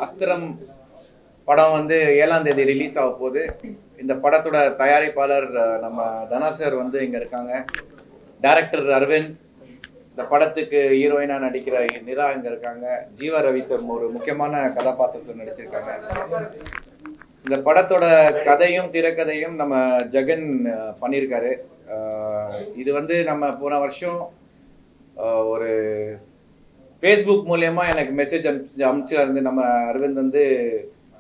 அஸ்திரம் படம் வந்து 7ஆம் தேதி ரிலீஸ் ஆக போகுது. இந்த படத்தோட தயாரிப்பாளர் நம்ம தனா சார் வந்து இங்கே இருக்காங்க. டைரக்டர் அரவிந்த், இந்த படத்துக்கு ஹீரோயினா நடிக்கிற நிரா இங்கே இருக்காங்க. ஜீவா ரவி சார் ஒரு முக்கியமான கதாபாத்திரத்தில் நடிச்சிருக்காங்க. இந்த படத்தோட கதையும் திரைக்கதையும் நம்ம ஜெகன் பண்ணியிருக்காரு. இது வந்து நம்ம போன வருஷம் ஒரு ஃபேஸ்புக் மூலயமா எனக்கு மெசேஜ் அனுப்பிச்சிருந்து நம்ம அரவிந்த் வந்து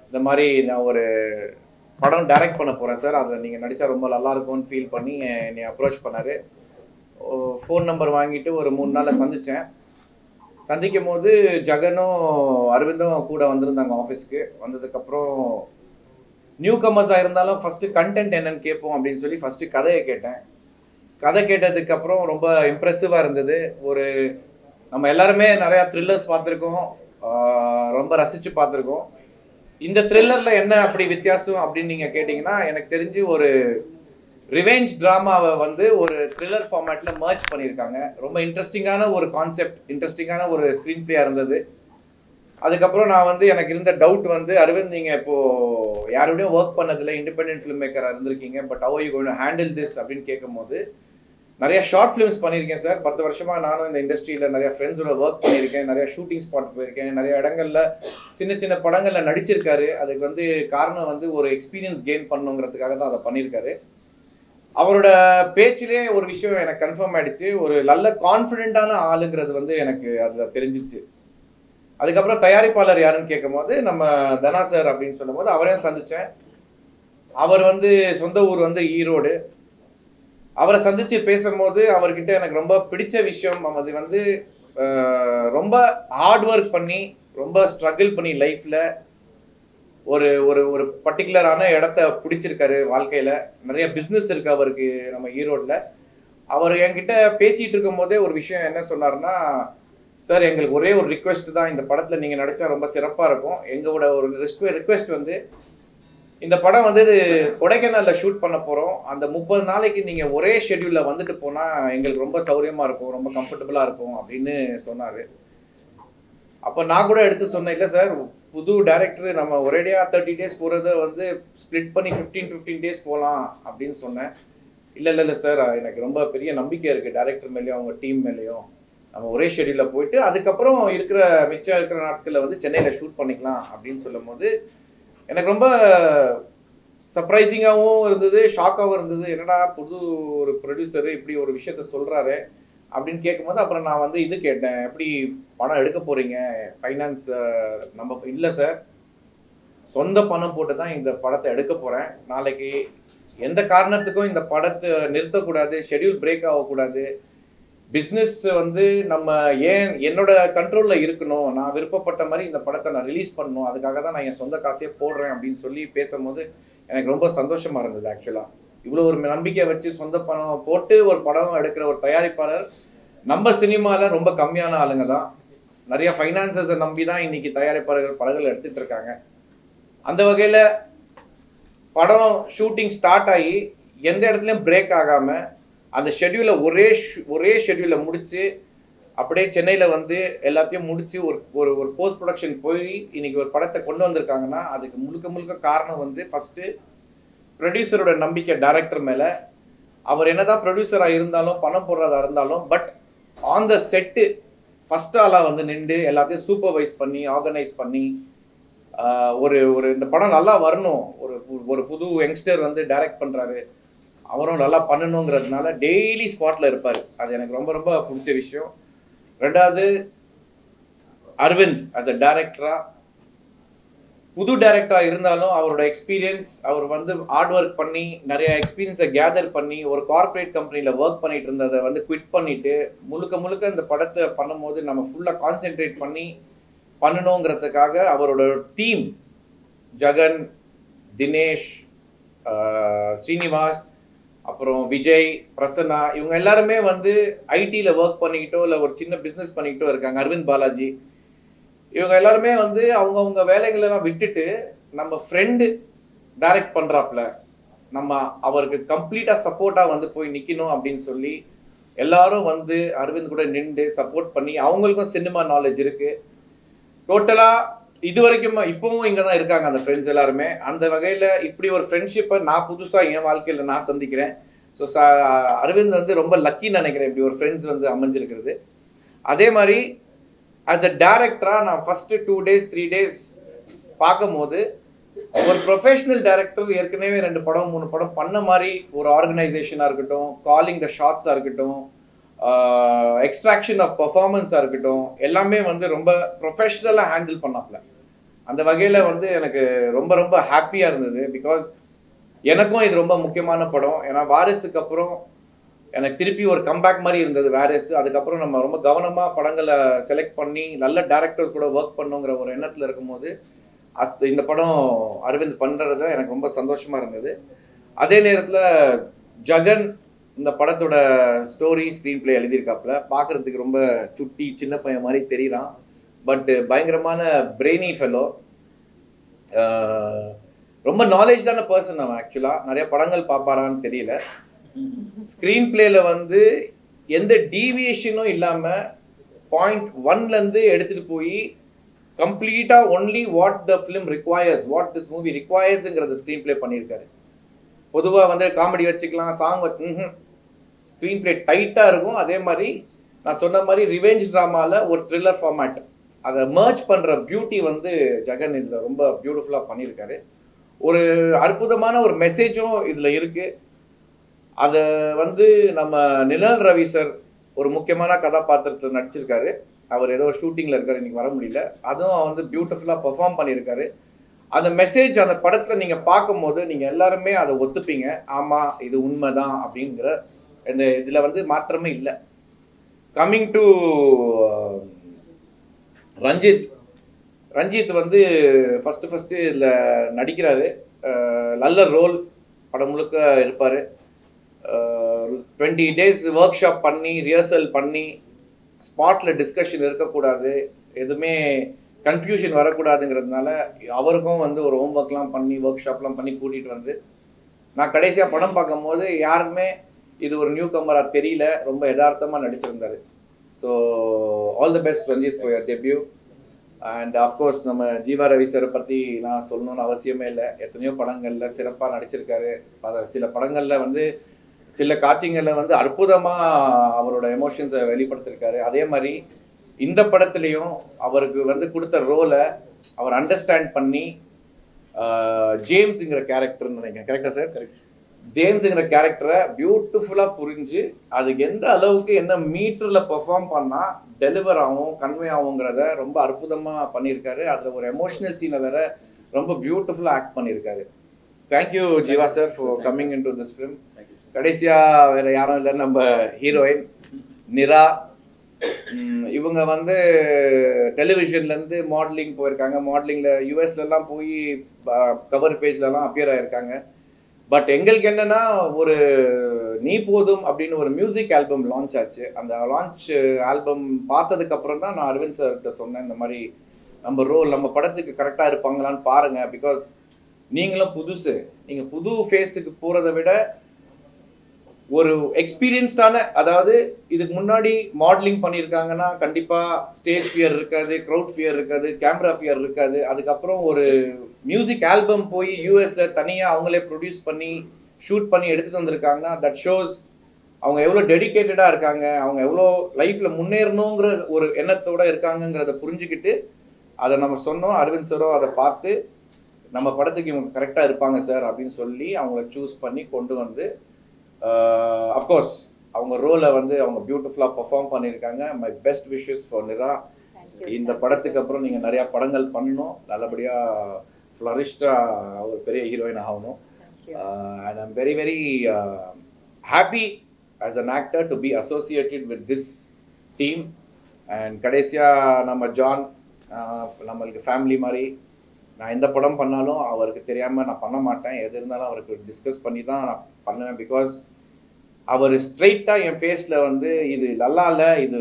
இந்த மாதிரி நான் ஒரு படம் டைரக்ட் பண்ண போகிறேன் சார், அதை நீங்கள் நடித்தா ரொம்ப நல்லாயிருக்கும்னு ஃபீல் பண்ணி என்னை அப்ரோச் பண்ணார். ஃபோன் நம்பர் வாங்கிட்டு ஒரு 3 நாளில் சந்தித்தேன். சந்திக்கும் போது ஜெகனும் அரவிந்தும் கூட வந்திருந்தாங்க ஆஃபீஸ்க்கு. வந்ததுக்கப்புறம் நியூ கமர்ஸாக இருந்தாலும் ஃபஸ்ட்டு கண்டென்ட் என்னன்னு கேட்போம் அப்படின்னு சொல்லி ஃபஸ்ட்டு கதையை கேட்டேன். கதை கேட்டதுக்கப்புறம் ரொம்ப இம்ப்ரெசிவாக இருந்தது. ஒரு நம்ம எல்லாருமே நிறையா த்ரில்லர்ஸ் பார்த்துருக்கோம், ரொம்ப ரசித்து பார்த்துருக்கோம். இந்த த்ரில்லரில் என்ன அப்படி வித்தியாசம் அப்படின்னு நீங்கள் கேட்டிங்கன்னா, எனக்கு தெரிஞ்சு ஒரு ரிவெஞ்ச் ட்ராமாவை வந்து ஒரு த்ரில்லர் ஃபார்மேட்டில் மர்ஜ் பண்ணியிருக்காங்க. ரொம்ப இன்ட்ரெஸ்டிங்கான ஒரு கான்செப்ட், இன்ட்ரெஸ்டிங்கான ஒரு ஸ்க்ரீன் பிளேயாக இருந்தது. அதுக்கப்புறம் நான் வந்து எனக்கு இருந்த டவுட் வந்து, அரவிந்த் நீங்கள் இப்போது யாரோடையும் ஒர்க் பண்ணதில்லை, இண்டிபெண்டன்ட் ஃபிலிம் மேக்கராக இருந்திருக்கீங்க, but how you going to handle this அப்படின்னு கேட்கும்போது, நிறைய ஷார்ட் ஃபிலிம்ஸ் பண்ணியிருக்கேன் சார். 10 வருஷமாக நானும் இந்த இண்டஸ்ட்ரியில் நிறைய ஃப்ரெண்ட்ஸோட ஒர்க் பண்ணியிருக்கேன், நிறைய ஷூட்டிங் ஸ்பாட் போயிருக்கேன், நிறைய இடங்களில் சின்ன சின்ன படங்களில் நடிச்சிருக்காரு. அதுக்கு வந்து காரணம் வந்து ஒரு எக்ஸ்பீரியன்ஸ் கெயின் பண்ணுங்கிறதுக்காக தான் அதை பண்ணியிருக்காரு. அவரோட பேச்சிலே ஒரு விஷயம் எனக்கு கன்ஃபார்ம் ஆயிடுச்சு, ஒரு நல்ல கான்ஃபிடென்ட்டான ஆளுங்கிறது வந்து எனக்கு அதில் தெரிஞ்சிச்சு. அதுக்கப்புறம் தயாரிப்பாளர் யாருன்னு கேட்கும் போது நம்ம தனா சார் அப்படின்னு சொல்லும் போது அவரையும் சந்தித்தேன். அவர் வந்து சொந்த ஊர் வந்து ஈரோடு. அவரை சந்தித்து பேசும்போது அவர்கிட்ட எனக்கு ரொம்ப பிடிச்ச விஷயம், அது வந்து ரொம்ப ஹார்ட் ஒர்க் பண்ணி ரொம்ப ஸ்ட்ரகிள் பண்ணி லைஃப்பில் ஒரு ஒரு ஒரு பர்டிகுலரான இடத்த பிடிச்சிருக்காரு வாழ்க்கையில். நிறைய பிஸ்னஸ் இருக்குது அவருக்கு நம்ம ஈரோடில். அவர் என்கிட்ட பேசிகிட்டு இருக்கும் போதே ஒரு விஷயம் என்ன சொன்னார்னா, சார் எங்களுக்கு ஒரே ஒரு ரிக்வெஸ்ட் தான், இந்த படத்தில் நீங்கள் நடித்தா ரொம்ப சிறப்பாக இருக்கும். எங்களோட ஒரு ரிக்வெஸ்ட் வந்து, இந்த படம் வந்து கொடைக்கானலில் ஷூட் பண்ண போகிறோம். அந்த 30 நாளைக்கு நீங்கள் ஒரே ஷெட்யூலில் வந்துட்டு போனால் எங்களுக்கு ரொம்ப சௌரியமாக இருக்கும், ரொம்ப கம்ஃபர்டபுளாக இருக்கும் அப்படின்னு சொன்னார். அப்போ நான் கூட எடுத்து சொன்னேன், இல்லை சார் புது டைரக்டர் நம்ம ஒரேடியாக 30 டேஸ் போகிறத வந்து ஸ்ப்ளிட் பண்ணி 15 டேஸ் போகலாம் அப்படின்னு சொன்னேன். இல்லை சார், எனக்கு ரொம்ப பெரிய நம்பிக்கை இருக்குது டைரக்டர் மேலேயும் அவங்க டீம் மேலேயும். நம்ம ஒரே ஷெட்யூலில் போயிட்டு அதுக்கப்புறம் மிச்சம் இருக்கிற நாட்களில் வந்து சென்னையில் ஷூட் பண்ணிக்கலாம் அப்படின்னு சொல்லும் போது எனக்கு ரொம்ப சர்ப்ரைசிங்காகவும் இருந்தது, ஷாக்காகவும் இருந்தது. என்னடா புது ஒரு ப்ரொடியூசரு இப்படி ஒரு விஷயத்த சொல்கிறாரு அப்படின்னு கேட்கும்போது, அப்புறம் நான் வந்து இது கேட்டேன், எப்படி படம் எடுக்க போகிறீங்க, ஃபைனான்ஸ் நம்ம இல்லை சார், சொந்த பணம் போட்டு தான் இந்த படத்தை எடுக்க போகிறேன். நாளைக்கு எந்த காரணத்துக்கும் இந்த படத்தை நிறுத்தக்கூடாது, ஷெட்யூல் பிரேக் ஆகக்கூடாது, பிஸ்னஸ் வந்து நம்ம என்னோட கண்ட்ரோலில் இருக்கணும், நான் விருப்பப்பட்ட மாதிரி இந்த படத்தை நான் ரிலீஸ் பண்ணணும், அதுக்காக தான் நான் என் சொந்த காசையே போடுறேன் அப்படின்னு சொல்லி பேசும்போது எனக்கு ரொம்ப சந்தோஷமாக இருந்தது. ஆக்சுவலாக இவ்வளோ ஒரு நம்பிக்கை வச்சு சொந்த பணம் போட்டு ஒரு படம் எடுக்கிற ஒரு தயாரிப்பாளர் நம்ம சினிமாவில் ரொம்ப கம்மியான ஆளுங்க தான். நிறைய ஃபைனான்சஸை நம்பி தான் இன்னைக்கு தயாரிப்பாளர்கள் படங்கள் எடுத்துகிட்டு இருக்காங்க. அந்த வகையில் படம் ஷூட்டிங் ஸ்டார்ட் ஆகி எந்த இடத்துலையும் பிரேக் ஆகாமல் அந்த ஷெட்யூலை ஒரே ஷெட்யூலில் முடித்து அப்படியே சென்னையில் வந்து எல்லாத்தையும் முடித்து ஒரு ஒரு போஸ்ட் ப்ரொடக்ஷன் போய் இன்றைக்கி ஒரு படத்தை கொண்டு வந்திருக்காங்கன்னா அதுக்கு முழுக்க காரணம் வந்து ஃபஸ்ட்டு ப்ரொடியூசரோட நம்பிக்கை டைரக்டர் மேலே. அவர் என்ன தான் ப்ரொடியூசராக இருந்தாலும் பணம் போடுறதா இருந்தாலும், but on the set first ஆளாக வந்து நின்று எல்லாத்தையும் சூப்பர்வைஸ் பண்ணி ஆர்கனைஸ் பண்ணி ஒரு ஒரு இந்த படம் நல்லா வரணும், ஒரு புது யங்ஸ்டர் வந்து டைரக்ட் பண்ணுறாரு, அவரும் நல்லா பண்ணணுங்கிறதுனால டெய்லி ஸ்பாட்டில் இருப்பார். அது எனக்கு ரொம்ப ரொம்ப பிடிச்ச விஷயம். ரெண்டாவது, அரவிந்த் ஆஸ் அ டைரக்டராக, புது டைரக்டராக இருந்தாலும் அவரோட எக்ஸ்பீரியன்ஸ், அவர் வந்து ஹார்ட் ஒர்க் பண்ணி நிறைய எக்ஸ்பீரியன்ஸை கேதர் பண்ணி ஒரு கார்பரேட் கம்பெனியில் ஒர்க் பண்ணிட்டு இருந்ததை வந்து குவிட் பண்ணிவிட்டு முழுக்க இந்த படத்தை பண்ணும்போது நம்ம ஃபுல்லாக கான்சென்ட்ரேட் பண்ணி பண்ணணுங்கிறதுக்காக அவரோட டீம் ஜெகன், தினேஷ், ஸ்ரீனிவாஸ், அப்புறம் விஜய், பிரசன்னா, இவங்க எல்லாருமே வந்து ஐடியில் ஒர்க் பண்ணிக்கிட்டோ இல்லை ஒரு சின்ன பிஸ்னஸ் பண்ணிக்கிட்டோ இருக்காங்க. அரவிந்த் பாலாஜி, இவங்க எல்லாருமே வந்து அவங்கவுங்க வேலைகளெல்லாம் விட்டுட்டு நம்ம ஃப்ரெண்டு டைரக்ட் பண்ணுறாப்புல நம்ம அவருக்கு கம்ப்ளீட்டாக சப்போர்ட்டாக வந்து போய் நிற்கணும் அப்படின்னு சொல்லி எல்லாரும் வந்து அரவிந்த் கூட நின்று சப்போர்ட் பண்ணி, அவங்களுக்கும் சினிமா நாலேஜ் இருக்குது. டோட்டலாக இது வரைக்கும் இப்பவும் இங்கே தான் இருக்காங்க அந்த ஃப்ரெண்ட்ஸ் எல்லாருமே. அந்த வகையில் இப்படி ஒரு ஃப்ரெண்ட்ஷிப்பை நான் புதுசாக என் வாழ்க்கையில் நான் சந்திக்கிறேன். ஸோ அரவிந்த் வந்து ரொம்ப லக்கின்னு நினைக்கிறேன் இப்படி ஒரு ஃப்ரெண்ட்ஸ் வந்து அமைஞ்சிருக்கிறது. அதே மாதிரி ஆஸ் அ டேரக்டராக நான் ஃபஸ்ட்டு 2 days 3 days பார்க்கும் போது ஒரு ப்ரொஃபஷனல் டைரக்டர் ஏற்கனவே 2 படம் 3 படம் பண்ண மாதிரி ஒரு ஆர்கனைசேஷனாக இருக்கட்டும், காலிங் த ஷாட்ஸாக இருக்கட்டும், எக்ஸ்ட்ராக்ஷன் ஆஃப் பர்ஃபார்மன்ஸாக இருக்கட்டும், எல்லாமே வந்து ரொம்ப ப்ரொஃபஷ்னலாக ஹேண்டில் பண்ணாப்ல. அந்த வகையில் வந்து எனக்கு ரொம்ப ரொம்ப ஹாப்பியாக இருந்தது. பிகாஸ் எனக்கும் இது ரொம்ப முக்கியமான படம். ஏன்னா வாரிசுக்கு அப்புறம் எனக்கு திருப்பி ஒரு கம்பேக் மாதிரி இருந்தது வாரிசு. அதுக்கப்புறம் நம்ம ரொம்ப கவனமாக படங்களை செலக்ட் பண்ணி நல்ல டேரக்டர்ஸ் கூட ஒர்க் பண்ணுங்கிற ஒரு எண்ணத்தில் இருக்கும்போது இந்த படம் அரவிந்த் பண்ணுறது எனக்கு ரொம்ப சந்தோஷமாக இருந்தது. அதே நேரத்தில் ஜகன் இந்த படத்தோட ஸ்டோரி ஸ்க்ரீன் பிளே எழுதியிருக்காப்புல. பார்க்குறதுக்கு ரொம்ப சுட்டி சின்ன பையன் மாதிரி தெரியலாம். பட் பயங்கரமான பிரெய்னி ஃபெலோ, ரொம்ப நாலேஜான பர்சன் அவன். ஆக்சுவலாக நிறைய படங்கள் பார்ப்பாரான்னு தெரியல. ஸ்க்ரீன் பிளேல வந்து எந்த டீவியேஷனும் இல்லாமல் பாயிண்ட் 1லேருந்து எடுத்துகிட்டு போய் கம்ப்ளீட்டாக only what the film requires, what this movie ரிக்வயர்ஸுங்கிறத ஸ்க்ரீன் பிளே பண்ணியிருக்காரு. பொதுவாக வந்து காமெடி வச்சுக்கலாம், சாங் ஸ்க்ரீன் பிளே டைட்டாக இருக்கும். அதே மாதிரி நான் சொன்ன மாதிரி ரிவெஞ்ச் ட்ராமாவில் ஒரு த்ரில்லர் ஃபார்மேட் அதை மர்ஜ் பண்ணுற பியூட்டி வந்து ஜகன் இதில் ரொம்ப பியூட்டிஃபுல்லாக பண்ணியிருக்காரு. ஒரு அற்புதமான ஒரு மெசேஜும் இதில் இருக்குது. அதை வந்து நம்ம நிழல் ரவி சார் ஒரு முக்கியமான கதாபாத்திரத்தில் நடிச்சிருக்காரு. அவர் ஏதோ ஷூட்டிங்கில் இருக்கார், இன்னைக்கு வர முடியல. அதுவும் வந்து பியூட்டிஃபுல்லாக பெர்ஃபார்ம் பண்ணியிருக்காரு. அந்த மெசேஜ் அந்த படத்தில் நீங்கள் பார்க்கும்போது நீங்கள் எல்லாருமே அதை ஒத்துப்பீங்க. ஆமாம், இது உண்மைதான் அப்படிங்கிற இந்த இதில் வந்து மாற்றமே இல்லை. கம்மிங் டு ரஞ்சித் வந்து ஃபஸ்ட்டு இதில் நடிக்கிறாரு. நல்ல ரோல், படம் முழுக்க இருப்பார். 20 days ஒர்க் ஷாப் பண்ணி ரிஹர்சல் பண்ணி ஸ்பாட்டில் டிஸ்கஷன் இருக்கக்கூடாது, எதுவுமே கன்ஃபியூஷன் வரக்கூடாதுங்கிறதுனால அவருக்கும் வந்து ஒரு ஹோம்ஒர்க்லாம் பண்ணி ஒர்க் ஷாப்லாம் பண்ணி கூட்டிகிட்டு வந்து நான் கடைசியாக படம் பார்க்கும் போது யாருக்குமே இது ஒரு நியூ கமராக தெரியல. ரொம்ப யதார்த்தமாக நடிச்சிருந்தார். So all the best Ranjith for your debut. And of course நம்ம ஜீவா ரவி சாரை பற்றி நான் சொல்லணும்னு அவசியமே இல்லை. எத்தனையோ படங்களில் சிறப்பாக நடிச்சிருக்காரு. சில படங்களில் வந்து சில காட்சிகளில் வந்து அற்புதமாக அவரோட எமோஷன்ஸை வெளிப்படுத்திருக்காரு. அதே மாதிரி இந்த படத்துலையும் அவருக்கு வந்து கொடுத்த ரோலை அவர் அண்டர்ஸ்டாண்ட் பண்ணி ஜேம்ஸுங்கிற கேரக்டர்னு நினைக்கிறேன், கரெக்டா சார்? கரெக்ட். ஜேம்ஸுங்கிற கேரக்டரை பியூட்டிஃபுல்லாக புரிஞ்சு அதுக்கு எந்த அளவுக்கு என்ன மீட்டரில் பெர்ஃபார்ம் பண்ணால் டெலிவர் ஆகும், கன்வே ஆகுங்கிறத ரொம்ப அற்புதமாக பண்ணியிருக்காரு. அதில் ஒரு எமோஷனல் சீனை வேற ரொம்ப பியூட்டிஃபுல்லாக ஆக்ட் பண்ணியிருக்காரு. Thank you Jeeva sir for coming in to this film. கடைசியாக வேறு யாரும் இல்லை, நம்ம ஹீரோயின் நிரா. இவங்க வந்து டெலிவிஷன்லேருந்து மாடலிங் போயிருக்காங்க. மாடலிங்கில் யூஎஸ்லலாம் போய் கவர் பேஜ்லலாம் அப்பியர் ஆகிருக்காங்க. பட் எங்களுக்கு என்னென்னா ஒரு நீ போதும் அப்படின்னு ஒரு மியூசிக் ஆல்பம் லான்ச் ஆச்சு. அந்த லான்ச் ஆல்பம் பார்த்ததுக்கப்புறம் தான் நான் அரவிந்த் சார்கிட்ட சொன்னேன், இந்த மாதிரி நம்ம படத்துக்கு கரெக்டாக இருப்பாங்களான்னு பாருங்கள். பிகாஸ் நீங்களும் புதுசு, நீங்கள் புது ஃபேஸுக்கு போகிறத விட ஒரு எக்ஸ்பீரியன்ஸ்டான, அதாவது இதுக்கு முன்னாடி மாடலிங் பண்ணியிருக்காங்கன்னா கண்டிப்பாக ஸ்டேஜ் ஃபியர் இருக்காது, க்ரௌட் ஃபியர் இருக்காது, கேமரா ஃபியர் இருக்காது. அதுக்கப்புறம் ஒரு மியூசிக் ஆல்பம் போய் யூஎஸில் தனியாக அவங்களே ப்ரொடியூஸ் பண்ணி ஷூட் பண்ணி எடுத்துகிட்டு வந்திருக்காங்கன்னா தட் ஷோஸ் அவங்க எவ்வளோ டெடிக்கேட்டடாக இருக்காங்க, அவங்க எவ்வளோ லைஃப்பில் முன்னேறணுங்கிற ஒரு எண்ணத்தோடு இருக்காங்கங்கிறத புரிஞ்சுக்கிட்டு அதை நம்ம சொன்னோம். அரவிந்த் சாரோ அதை பார்த்து நம்ம படத்துக்கு இவங்க கரெக்டாக இருப்பாங்க சார் அப்படின்னு சொல்லி அவங்கள சூஸ் பண்ணி கொண்டு வந்து அஃப்கோர்ஸ் அவங்க ரோலை வந்து அவங்க பியூட்டிஃபுல்லாக பர்ஃபார்ம் பண்ணியிருக்காங்க. My best wishes for Nira. இந்த படத்துக்கு அப்புறம் நீங்கள் நிறையா படங்கள் பண்ணணும், நல்லபடியாக ஃப்ளரிஷ்டாக ஒரு பெரிய ஹீரோயின் ஆகணும். And I'm very very happy as an actor to be associated with this team. And கடைசியாக நம்ம ஜான் நம்மளுக்கு ஃபேமிலி மாதிரி. நான் எந்த படம் பண்ணாலும் அவருக்கு தெரியாமல் நான் பண்ண மாட்டேன். எது இருந்தாலும் அவருக்கு டிஸ்கஸ் பண்ணி தான் நான் பண்ணுவேன். பிகாஸ் அவர் ஸ்ட்ரெயிட்டாக என் ஃபேஸில் வந்து இது நல்லா இல்லை, இது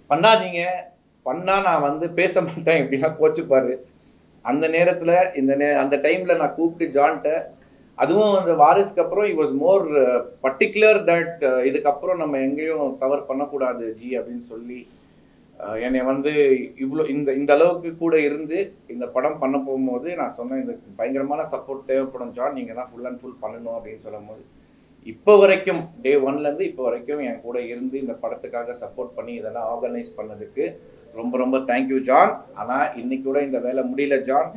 பண்ணாதீங்க, பண்ணால் நான் வந்து பேச மாட்டேன் எப்படின்னா கோச்சுப்பார். அந்த நேரத்தில் அந்த டைமில் நான் கூப்பிட்டு ஜான்ட்ட, அதுவும் அந்த வாரிசுக்கு அப்புறம் he was more particular that இதுக்கப்புறம் நம்ம எங்கேயும் தவறு பண்ணக்கூடாது ஜி அப்படின்னு சொல்லி என்னை வந்து இவ்வளோ இந்த அளவுக்கு கூட இருந்து இந்த படம் பண்ண போகும்போது நான் சொன்னேன், இந்த பயங்கரமான சப்போர்ட் தேவைப்படும் ஜான், நீங்கள் தான் ஃபுல் அண்ட் ஃபுல் பண்ணணும் அப்படின்னு சொல்லும் போது, இப்போ வரைக்கும் டே 1லேருந்து இப்போ வரைக்கும் என் கூட இருந்து இந்த படத்துக்காக சப்போர்ட் பண்ணி இதெல்லாம் ஆர்கனைஸ் பண்ணதுக்கு ரொம்ப ரொம்ப தேங்க்யூ ஜான். ஆனால் இன்னைக்கு கூட இந்த வேலை முடியல ஜான்,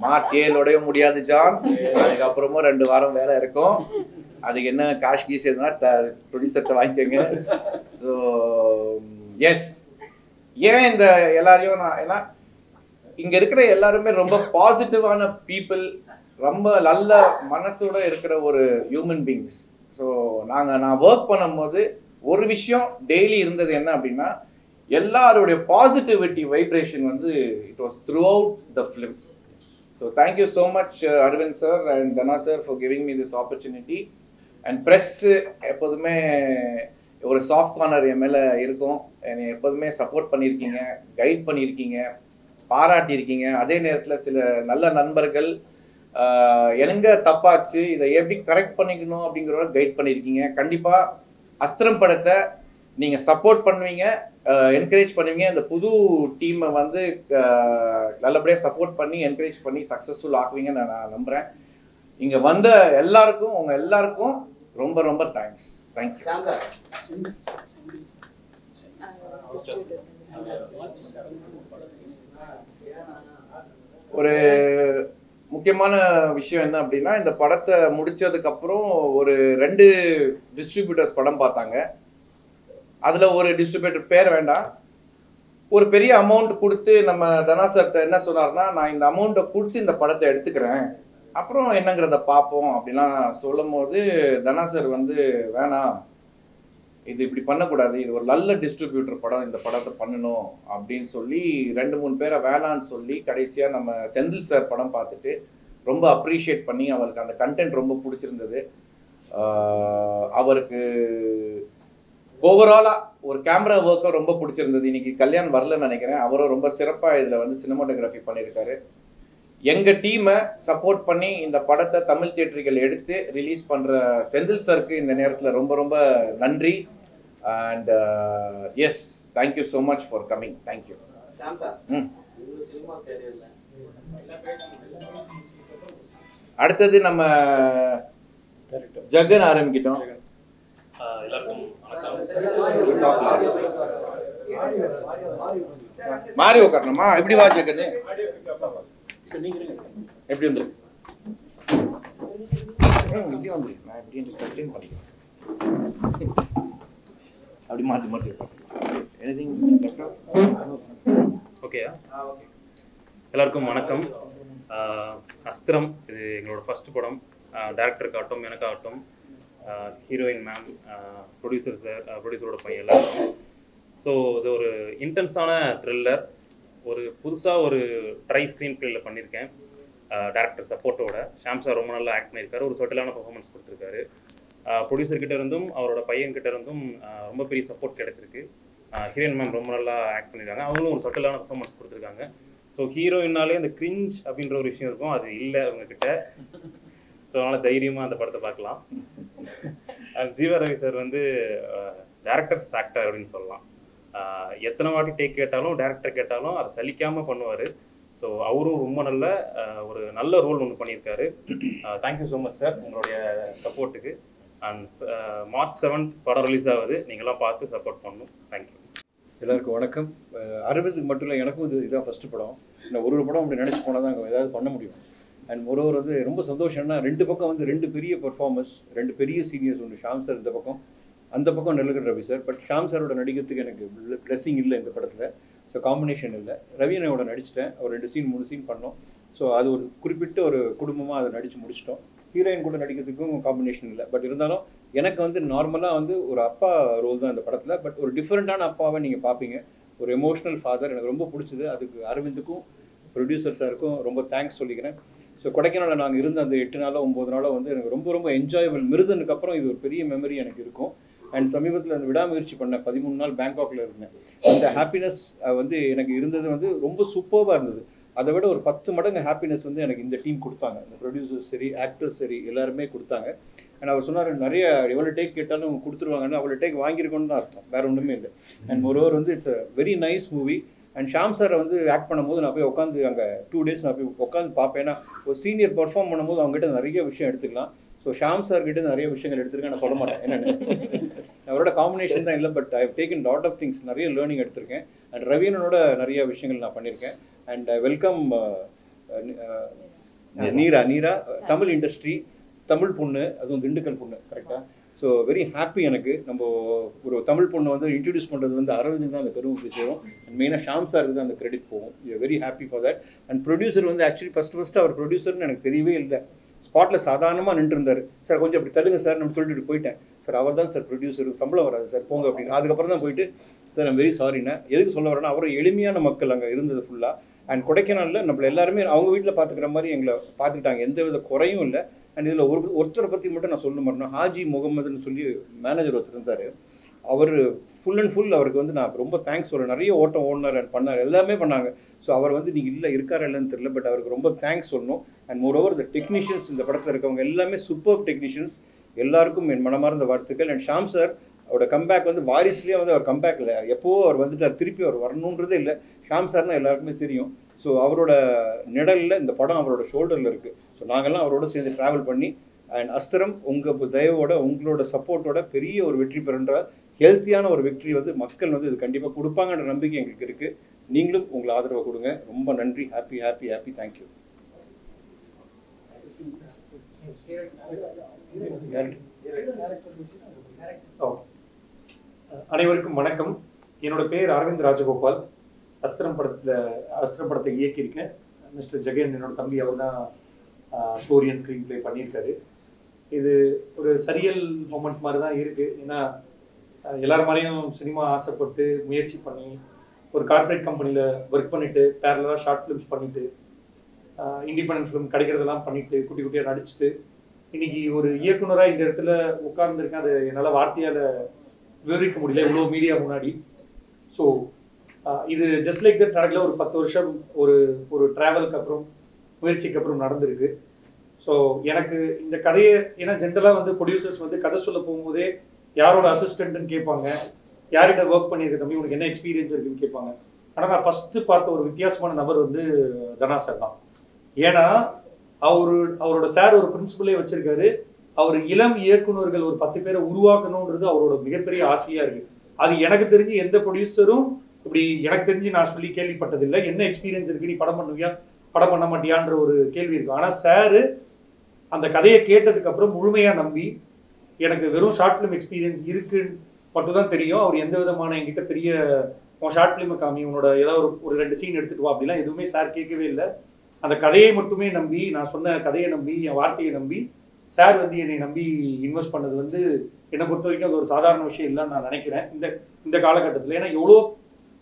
மார்ச் 7 முடியாது ஜான், அதுக்கப்புறமும் 2 வாரம் வேலை இருக்கும். அதுக்கு என்ன காஷ் கீஸ் எதுனா ப்ரொடியூசர்கிட்ட வாங்கிக்கோங்க. ஸோ எஸ், ஏன் இந்த எல்லாரையும் நான், ஏன்னா இங்கே இருக்கிற எல்லாருமே ரொம்ப பாசிட்டிவான பீப்புள், ரொம்ப நல்ல மனசோட இருக்கிற ஒரு ஹியூமன் பீங்ஸ். ஸோ நான் ஒர்க் பண்ணும்போது ஒரு விஷயம் டெய்லி இருந்தது என்ன அப்படின்னா, எல்லாருடைய பாசிட்டிவிட்டி வைப்ரேஷன் வந்து it was throughout the film. So thank you so much Aravind sir and Dhana sir for giving me this opportunity. And press எப்போதுமே ஒரு சாஃப்ட் கார்னர் என் மேலே இருக்கும். என்னை எப்போதுமே சப்போர்ட் பண்ணியிருக்கீங்க, கைட் பண்ணியிருக்கீங்க, பாராட்டியிருக்கீங்க. அதே நேரத்தில் சில நல்ல நண்பர்கள் எங்க தப்பாச்சு, இதை எப்படி கரெக்ட் பண்ணிக்கணும் அப்படிங்கிறத கைட் பண்ணியிருக்கீங்க. கண்டிப்பாக அஸ்திரம் படத்தை நீங்கள் சப்போர்ட் பண்ணுவீங்க, என்கரேஜ் பண்ணுவீங்க. இந்த புது டீமை வந்து நல்லபடியாக சப்போர்ட் பண்ணி என்கரேஜ் பண்ணி சக்ஸஸ்ஃபுல் ஆக்குவீங்கன்னு நான் நம்புகிறேன். இங்கே வந்த எல்லாருக்கும், உங்கள் எல்லாருக்கும் ரொம்ப ரொம்ப தேங்க்ஸ். தேங்க்யூ. ஒரு முக்கியமான விஷயம் என்ன அப்படின்னா, இந்த படத்தை முடிச்சதுக்கப்புறம் ஒரு 2 டிஸ்ட்ரிபியூட்டர்ஸ் படம் பார்த்தாங்க. அதில் ஒரு டிஸ்ட்ரிபியூட்டர் பேர் வேண்டாம், ஒரு பெரிய அமௌண்ட் கொடுத்து நம்ம தனா சார்கிட்ட என்ன சொன்னார்னா, நான் இந்த அமௌண்ட்டை கொடுத்து இந்த படத்தை எடுத்துக்கிறேன், அப்புறம் என்னங்கிறத பார்ப்போம் அப்படிலாம் சொல்லும் போது, தனா சார் வந்து வேணாம், இது இப்படி பண்ணக்கூடாது, இது ஒரு நல்ல டிஸ்ட்ரிபியூட்டர் படம், இந்த படத்தை பண்ணணும் அப்படின்னு சொல்லி 2-3 பேரை வேணான்னு சொல்லி கடைசியாக நம்ம செந்தில் சார் படம் பார்த்துட்டு ரொம்ப அப்ரிஷியேட் பண்ணி, அவருக்கு அந்த கண்டென்ட் ரொம்ப பிடிச்சிருந்தது. அவருக்கு ஓவராலாக ஒரு கேமரா ஒர்க்கும் ரொம்ப பிடிச்சிருந்தது. இன்னைக்கு கல்யாண் வரலன்னு நினைக்கிறேன், அவரும் ரொம்ப சிறப்பாக இதில் வந்து சினிமாட்டோகிராஃபி பண்ணியிருக்காரு. எங்கள் டீமை சப்போர்ட் பண்ணி இந்த படத்தை தமிழ் தியேட்டர்கள் எடுத்து ரிலீஸ் பண்ணுற செந்தில் சருக்கு இந்த நேரத்தில் ரொம்ப ரொம்ப நன்றி. And yes, thank you so much for coming. Thank you. அடுத்தது நம்ம ஜகன் ஆரம்பிக்கிட்டோம். மாறி உட்காரணுமா? எப்படி வா ஜகன், எப்படி வந்து இப்படி வந்து நான் எப்படி சர்ச்சிங் பண்ணிக்கிறேன், அப்படி மாற்றி மாற்றி ஓகே. எல்லாருக்கும் வணக்கம். அஸ்திரம் இது எங்களோட ஃபர்ஸ்ட் படம். டேரக்டருக்காகட்டும், எனக்காகட்டும், ஹீரோயின் மேம், ப்ரொடியூசர் சார், ப்ரொடியூசரோட பையன் எல்லாருக்கும். ஸோ இது ஒரு இன்டென்ஸான த்ரில்லர், ஒரு புதுசாக ஒரு ட்ரை ஸ்க்ரீன் பிளேயில் பண்ணியிருக்கேன். டேரக்டர் சப்போர்ட்டோட ஷாம் சார் ரொம்ப நல்லா ஆக்ட் பண்ணியிருக்காரு, ஒரு சர்ட்டிலான பர்ஃபார்மன்ஸ் கொடுத்துருக்காரு. ப்ரொடியூசர்கிட்ட இருந்தும் அவரோட பையன்கிட்ட இருந்தும் ரொம்ப பெரிய சப்போர்ட் கிடச்சிருக்கு. ஹீரோயின் மேம் ரொம்ப நல்லா ஆக்ட் பண்ணியிருக்காங்க, அவங்களும் ஒரு சர்ட்டிலான பர்ஃபார்மன்ஸ் கொடுத்துருக்காங்க. ஸோ ஹீரோயின்னாலே இந்த கிரிஞ்ச் அப்படின்ற ஒரு விஷயம் இருக்கும், அது இல்லை அவங்கக்கிட்ட. ஸோ அதனால் தைரியமாக அந்த படத்தை பார்க்கலாம். ஜீவா ரவி சார் வந்து டேரக்டர்ஸ் ஆக்டர் அப்படின்னு சொல்லலாம். எத்தனை வாட்டி டேக் கேட்டாலும், டேரக்டர் கேட்டாலும் அதை சலிக்காமல் பண்ணுவார். ஸோ அவரும் ரொம்ப ஒரு நல்ல ரோல் ஒன்று பண்ணியிருக்காரு. தேங்க்யூ ஸோ மச் சார் உங்களுடைய சப்போர்ட்டுக்கு. அண்ட் மார்ச் 7 படம் ரிலீஸ் ஆகுது, நீங்களாம் பார்த்து சப்போர்ட் பண்ணணும். தேங்க்யூ. எல்லாருக்கும் வணக்கம். அரவிந்துக்கு மட்டும் இல்லை, எனக்கும் இதுதான் ஃபஸ்ட்டு படம். இன்னும் ஒரு படம் அப்படி நினச்சி போனால் தான் ஏதாவது பண்ண முடியும். அண்ட் ஒருவர் வந்து ரொம்ப சந்தோஷம்னா, 2 பக்கம் வந்து 2 பெரிய பர்ஃபார்மன்ஸ், 2 பெரிய சீனியர்ஸ். ஒன்று ஷாம் சார் இந்த பக்கம், அந்த பக்கம் நெல்லுகட் ரவி சார். பட் ஷாம் சாரோட நடிக்கிறதுக்கு எனக்கு பிளெஸிங் இல்லை இந்த படத்தில். ஸோ காம்பினேஷன் இல்லை. ரவியனோட நடிச்சிட்டேன், ஒரு 2 சீன் 3 சீன் பண்ணோம். ஸோ அது ஒரு குறிப்பிட்ட ஒரு குடும்பமாக அதை நடித்து முடிச்சிட்டோம். ஹீரோயின் கூட நடிக்கிறதுக்கும் காம்பினேஷன் இல்லை. பட் இருந்தாலும் எனக்கு வந்து நார்மலாக வந்து ஒரு அப்பா ரோல் தான் இந்த படத்தில். பட் ஒரு டிஃப்ரெண்ட்டான அப்பாவை நீங்கள் பார்ப்பீங்க, ஒரு எமோஷ்னல் ஃபாதர். எனக்கு ரொம்ப பிடிச்சது. அதுக்கு அரவிந்துக்கும் ப்ரொடியூசர் சாருக்கும் ரொம்ப தேங்க்ஸ் சொல்லிக்கிறேன். ஸோ கொடைக்கானலில் நாங்கள் இருந்த அந்த 8 நாளோ 9 நாளோ வந்து எனக்கு ரொம்ப ரொம்ப என்ஜாயபிள். மிருதனுக்கு அப்புறம் இது ஒரு பெரிய மெமரி எனக்கு இருக்கும். அண்ட் சமீபத்தில் அந்த விடாமுயற்சி பண்ண 13 நாள் பேங்காக்ல இருந்தேன். அந்த ஹாப்பினஸ் வந்து எனக்கு இருந்தது வந்து ரொம்ப சூப்பராக இருந்தது. அதை விட ஒரு 10 மடங்கு ஹாப்பினஸ் வந்து எனக்கு இந்த டீம் கொடுத்தாங்க. இந்த ப்ரொடியூசர்ஸ் சரி, ஆக்டர்ஸ் சரி, எல்லாருமே கொடுத்தாங்க. அண்ட் அவர் சொன்னார் நிறைய எவ்வளோ டேக் கேட்டாலும் கொடுத்துருவாங்கன்னு, அவ்வளோ டேக் வாங்கியிருக்கோன்னு தான் அர்த்தம், வேறு ஒன்றுமே இல்லை. அண்ட் மோரோவர் வந்து it's a very nice movie. And Sham சாரை வந்து ஆக்ட் பண்ணும்போது நான் போய் உட்காந்து அங்கே 2 days நான் போய் உட்காந்து பார்ப்பேன். ஏன்னா ஒரு சீனியர் பர்ஃபார்ம் பண்ணும்போது அவங்ககிட்ட நிறைய விஷயம் எடுத்துக்கலாம். ஸோ ஷாம் சார் கிட்ட நிறைய விஷயங்கள் எடுத்திருக்கேன், நான் சொல்ல மாட்டேன் என்னென்னு. அவரோட காம்பினேஷன் தான் இல்லை, but I have taken lot of things, நிறைய லேர்னிங் எடுத்திருக்கேன். அண்ட் ரவீனனோட நிறைய விஷயங்கள் நான் பண்ணியிருக்கேன். அண்ட் ஐ வெல்கம் நீரா தமிழ் இண்டஸ்ட்ரி, தமிழ் பொண்ணு, அதுவும் திண்டுக்கல் பொண்ணு, கரெக்டாக. ஸோ வெரி ஹாப்பி எனக்கு. நம்ம ஒரு தமிழ் பொண்ணை வந்து இன்ட்ரடியூஸ் பண்ணுறது வந்து அரவிந்த் தான் அந்த பெரும் விஷயம். அண்ட் மெயினாக ஷாம் சாருக்கு தான் அந்த கிரெடிட் போகும். Very happy for that. And producer வந்து ஆக்சுவலி ஃபஸ்ட்டு அவர் ப்ரொடியூசர்னு எனக்கு தெரியவே இல்லை. ஸ்பாட்டில் சாதாரணமாக நின்றுருந்தார். சார் கொஞ்சம் அப்படி தள்ளுங்க சார் நம்ம சொல்லிட்டு போயிட்டேன். சார் அவர் தான் சார் ப்ரொடியூசர், சம்பளம் வராது சார் போங்க அப்படின்னு. அதுக்கப்புறம் தான் போயிட்டு சார் ஐம் வெரி சாரிண்ணா. எதுக்கு சொல்ல வரேன்னா, அவரும் எளிமையான மக்கள் அங்கே இருந்தது ஃபுல்லாக. அண்ட் கொடைக்கானலில் நம்மள எல்லாருமே அவங்க வீட்டில் பார்த்துக்கிற மாதிரி எங்களை பார்த்துக்கிட்டாங்க, எந்த வித குறையும் இல்லை. அண்ட் இதில் ஒருத்தரை பற்றி மட்டும் நான் சொல்ல மாட்டேன். ஹாஜி முகமதுன்னு சொல்லி மேனேஜர் ஒருத்தர் இருந்தார். அவர் ஃபுல் அண்ட் ஃபுல் அவருக்கு வந்து நான் ரொம்ப தேங்க்ஸ் சொல்கிறேன். நிறைய ஓட்டம் ஓடினார் அண்ட் பண்ணார், எல்லாமே பண்ணாங்க. ஸோ அவர் வந்து நீங்கள் இல்லை இருக்காரா இல்லைன்னு தெரியல, பட் அவருக்கு ரொம்ப தேங்க்ஸ் சொல்லணும். அண்ட் மோரோவர் த டெக்னீஷியன்ஸ், இந்த படத்தில் இருக்கவங்க எல்லாமே சூப்பர் டெக்னீஷியன்ஸ். எல்லாருக்கும் என் மனமார்ந்த வாழ்த்துக்கள். அண்ட் ஷாம் சார் அவரோட கம்பேக் வந்து வாரிஸ்லேயே வந்து அவர் கம்பேக் இல்லை, எப்போவோ அவர் வந்துட்டு திருப்பி அவர் வரணுன்றதே இல்லை. ஷாம் சார்னால் எல்லாருக்குமே தெரியும். ஸோ அவரோட நிழலில் இந்த படம் அவரோட ஷோல்டரில் இருக்குது. ஸோ நாங்கள்லாம் அவரோட சேர்ந்து ட்ராவல் பண்ணி அண்ட் அஸ்திரம் உங்கள் தயவோட உங்களோட சப்போர்ட்டோட பெரிய ஒரு வெற்றி பெறுன்ற ஹெல்த்தியான ஒரு வெற்றி வந்து மக்கள் வந்து இது கண்டிப்பாக கொடுப்பாங்கன்ற நம்பிக்கை எங்களுக்கு இருக்குது. நீங்களும் உங்களை ஆதரவை கொடுங்க. ரொம்ப நன்றி. Happy happy happy. தேங்க்யூ. அனைவருக்கும் வணக்கம். என்னோட பேர் அரவிந்த் ராஜகோபால். அஸ்திரம் படத்தை இயக்கியிருக்கேன். மிஸ்டர் ஜெகன் என்னோட தம்பி, அவர் தான் ஸ்டோரி அண்ட் ஸ்க்ரீன் பிளே பண்ணியிருக்காரு. இது ஒரு சரியல் மொமெண்ட் மாதிரி தான் இருக்குது. ஏன்னா எல்லார் மாதிரியும் சினிமா ஆசைப்பட்டு முயற்சி பண்ணி ஒரு கார்பரேட் கம்பெனியில் ஒர்க் பண்ணிவிட்டு பேரலாக ஷார்ட் ஃபிலிம்ஸ் பண்ணிவிட்டு இண்டிபெண்டன்ட் ஃபிலிம் கிடைக்கிறதெல்லாம் பண்ணிவிட்டு குட்டி குட்டியாக நடிச்சுட்டு இன்னைக்கு ஒரு இயக்குனராக இந்த இடத்துல உட்கார்ந்துருக்கேன். அது என்னால் வார்த்தையால் விவரிக்க முடியல இவ்வளோ மீடியா முன்னாடி. ஸோ இது ஜஸ்ட் லைக் தட் நடக்கல. ஒரு 10 வருஷம் ஒரு ட்ராவலுக்கு அப்புறம் முயற்சிக்கு அப்புறம் நடந்திருக்கு. ஸோ எனக்கு இந்த கதையை, ஏன்னா ஜென்ரலாக வந்து ப்ரொடியூசர்ஸ் வந்து கதை சொல்ல போகும்போதே யாரோட அசிஸ்டன்ட்னு கேட்பாங்க, யார்கிட்ட ஒர்க் பண்ணியிருக்க தம்பி உனக்கு என்ன எக்ஸ்பீரியன்ஸ் இருக்குன்னு கேட்பாங்க. ஆனால் நான் ஃபஸ்ட்டு பார்த்த ஒரு வித்தியாசமான நபர் வந்து தனா சார் தான். ஏன்னா அவரோட சார் ஒரு பிரின்சிபலே வச்சிருக்காரு. அவர் இளம் இயக்குநர்கள் ஒரு 10 பேரை உருவாக்கணுன்றது அவரோட மிகப்பெரிய ஆசையாக இருக்குது. அது எனக்கு தெரிஞ்சு எந்த ப்ரொடியூசரும் இப்படி எனக்கு தெரிஞ்சு நான் சொல்லி கேள்விப்பட்டதில்லை. என்ன எக்ஸ்பீரியன்ஸ் இருக்கு, நீ படம் பண்ணுவியா படம் பண்ண மாட்டியான்ற ஒரு கேள்வி இருக்கு. ஆனால் சாரு அந்த கதையை கேட்டதுக்கு அப்புறம் முழுமையாக நம்பி, எனக்கு வெறும் ஷார்ட் ஃபிலிம் எக்ஸ்பீரியன்ஸ் இருக்குன்னு மட்டும் தான் தெரியும். அவர் எந்த விதமான என்கிட்ட பெரிய உன் ஷார்ட் ஃபிலிமை காமி, உன்னோட ஏதாவது ஒரு 2 சீன் எடுத்துட்டு வா அப்படிலாம் எதுவுமே சார் கேட்கவே இல்லை. அந்த கதையை மட்டுமே நம்பி, நான் சொன்ன கதையை நம்பி, என் வார்த்தையை நம்பி சார் வந்து என்னை நம்பி இன்வெஸ்ட் பண்ணது வந்து என்னை பொறுத்த வரைக்கும் அது ஒரு சாதாரண விஷயம் இல்லைன்னு நான் நினைக்கிறேன் இந்த காலகட்டத்தில். ஏன்னா எவ்வளோ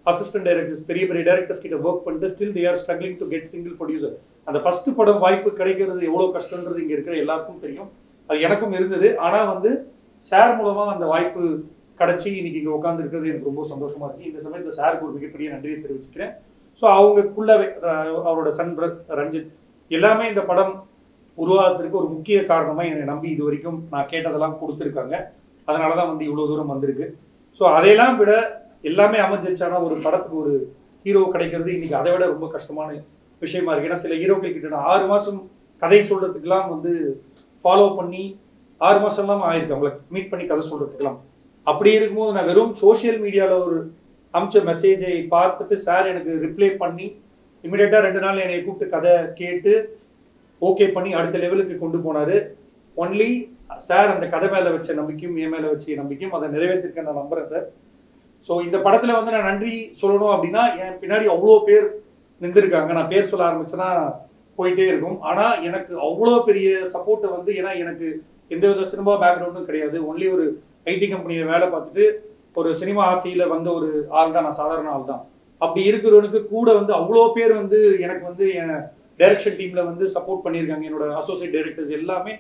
அசிஸ்டன்ட் டைரக்டர்ஸ் பெரிய டைரக்டர்ஸ் கிட்ட ஒர்க் பண்ணிட்டு still they are struggling to get single producer. அந்த ஃபர்ஸ்ட் படம் வாய்ப்பு கிடைக்கிறது எவ்வளோ கஷ்டன்றது இங்கே இருக்கிற எல்லாருக்கும் தெரியும். அது எனக்கும் இருந்தது. ஆனால் வந்து சார் மூலமாக அந்த வாய்ப்பு கிடைச்சி இன்னைக்கு இங்கே உட்காந்து இருக்கிறது எனக்கு ரொம்ப சந்தோஷமா இருக்கு. இந்த சமயத்தில் சாருக்கு ஒரு மிகப்பெரிய நன்றியை தெரிவிச்சுக்கிறேன். ஸோ அவங்களுக்குள்ளவே அவரோட சன் ரஞ்சித் எல்லாமே இந்த படம் உருவாகிறதுக்கு ஒரு முக்கிய காரணமாக என்னை நம்பி இது வரைக்கும் நான் கேட்டதெல்லாம் கொடுத்துருக்காங்க. அதனால தான் வந்து இவ்வளோ தூரம் வந்திருக்கு. ஸோ அதையெல்லாம் விட எல்லாமே அமைஞ்சிருச்சானா ஒரு படத்துக்கு ஒரு ஹீரோ கிடைக்கிறது இன்னைக்கு அதை விட ரொம்ப கஷ்டமான விஷயமா இருக்கு. ஏன்னா சில ஹீரோக்கள் கிட்ட நான் 6 மாதம் கதை சொல்றதுக்கெல்லாம் வந்து ஃபாலோ பண்ணி 6 மாதம்லாம் ஆயிருக்கு அவங்களை மீட் பண்ணி கதை சொல்றதுக்கெல்லாம். அப்படி இருக்கும்போது நான் வெறும் சோஷியல் மீடியாவில் ஒரு அமிச்ச மெசேஜை பார்த்துட்டு சார் எனக்கு ரிப்ளை பண்ணி இமிடியேட்டாக 2 நாள் என்னை கூப்பிட்டு கதை கேட்டு ஓகே பண்ணி அடுத்த லெவலுக்கு கொண்டு போனார். ஒன்லி சார் அந்த கதை மேலே வச்ச நம்பிக்கையும் என் மேலே வச்ச நம்பிக்கையும் அதை நிறைவேற்றிருக்கேன் நான் நம்புகிறேன் சார். ஸோ இந்த படத்தில் வந்து நான் நன்றி சொல்லணும் அப்படின்னா என் பின்னாடி அவ்வளோ பேர் நின்றுருக்காங்க. நான் பேர் சொல்ல ஆரம்பிச்சேன்னா போயிட்டே இருக்கும். ஆனால் எனக்கு அவ்வளோ பெரிய சப்போர்ட்டை வந்து, ஏன்னா எனக்கு எந்த வித சினிமா பேக்ரவுண்டும் கிடையாது. ஒன்லி ஒரு ஐடி கம்பெனியில் வேலை பார்த்துட்டு ஒரு சினிமா ஆசையில் வந்த ஒரு ஆள் தான் நான், சாதாரண ஆள் தான். அப்படி இருக்கிறவனுக்கு கூட வந்து அவ்வளோ பேர் வந்து எனக்கு வந்து என் டைரக்ஷன் டீமில் வந்து சப்போர்ட் பண்ணியிருக்காங்க. என்னோட அசோசியேட் டைரக்டர்ஸ் எல்லாமே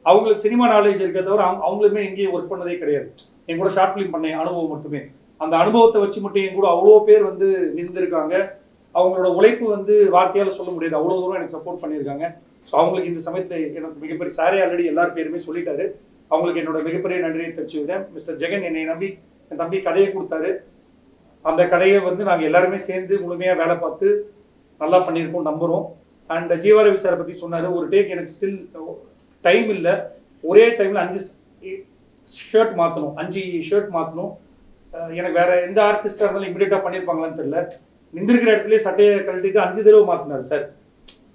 அவங்களுக்கு சினிமா நாலேஜ் இருக்கிறத தவிர அவங்களுமே எங்கேயும் ஒர்க் பண்ணதே கிடையாது. என் கூட ஷார்ட் ஃபிலிம் பண்ண அனுபவம் மட்டுமே. அந்த அனுபவத்தை வச்சு மட்டும் என் கூட அவ்வளோ பேர் வந்து நின்றுருக்காங்க. அவங்களோட உழைப்பு வந்து வார்த்தையால் சொல்ல முடியாது, அவ்வளோ தூரம் எனக்கு சப்போர்ட் பண்ணியிருக்காங்க. ஸோ அவங்களுக்கு இந்த சமயத்தில் எனக்கு மிகப்பெரிய சாரே ஆல்ரெடி எல்லார் பேருமே சொல்லிட்டாரு. அவங்களுக்கு என்னோட மிகப்பெரிய நன்றியை தெரிவிச்சுக்கிறேன். மிஸ்டர் ஜெகன் என்னை நம்பி என் தம்பி கதையை கொடுத்தாரு. அந்த கதையை வந்து நாங்கள் எல்லாருமே சேர்ந்து முழுமையாக வேலை பார்த்து நல்லா பண்ணியிருக்கோம் நம்புகிறோம். அண்ட் ஜீவா ரவி சாரை பற்றி சொன்னார். ஒரு டேக் எனக்கு ஸ்டில் டைம் இல்லை, ஒரே டைமில் 5 ஷர்ட் மாற்றணும், 5 ஷர்ட் மாற்றணும். எனக்கு வேற எந்த ஆர்டிஸ்டாக இருந்தாலும் இமீடியட்டாக பண்ணியிருப்பாங்களான்னு தெரியல. நிந்திருக்கிற இடத்துலேயே சட்டையை கழட்டிட்டு 5 தடவை மாற்றினார் சார்.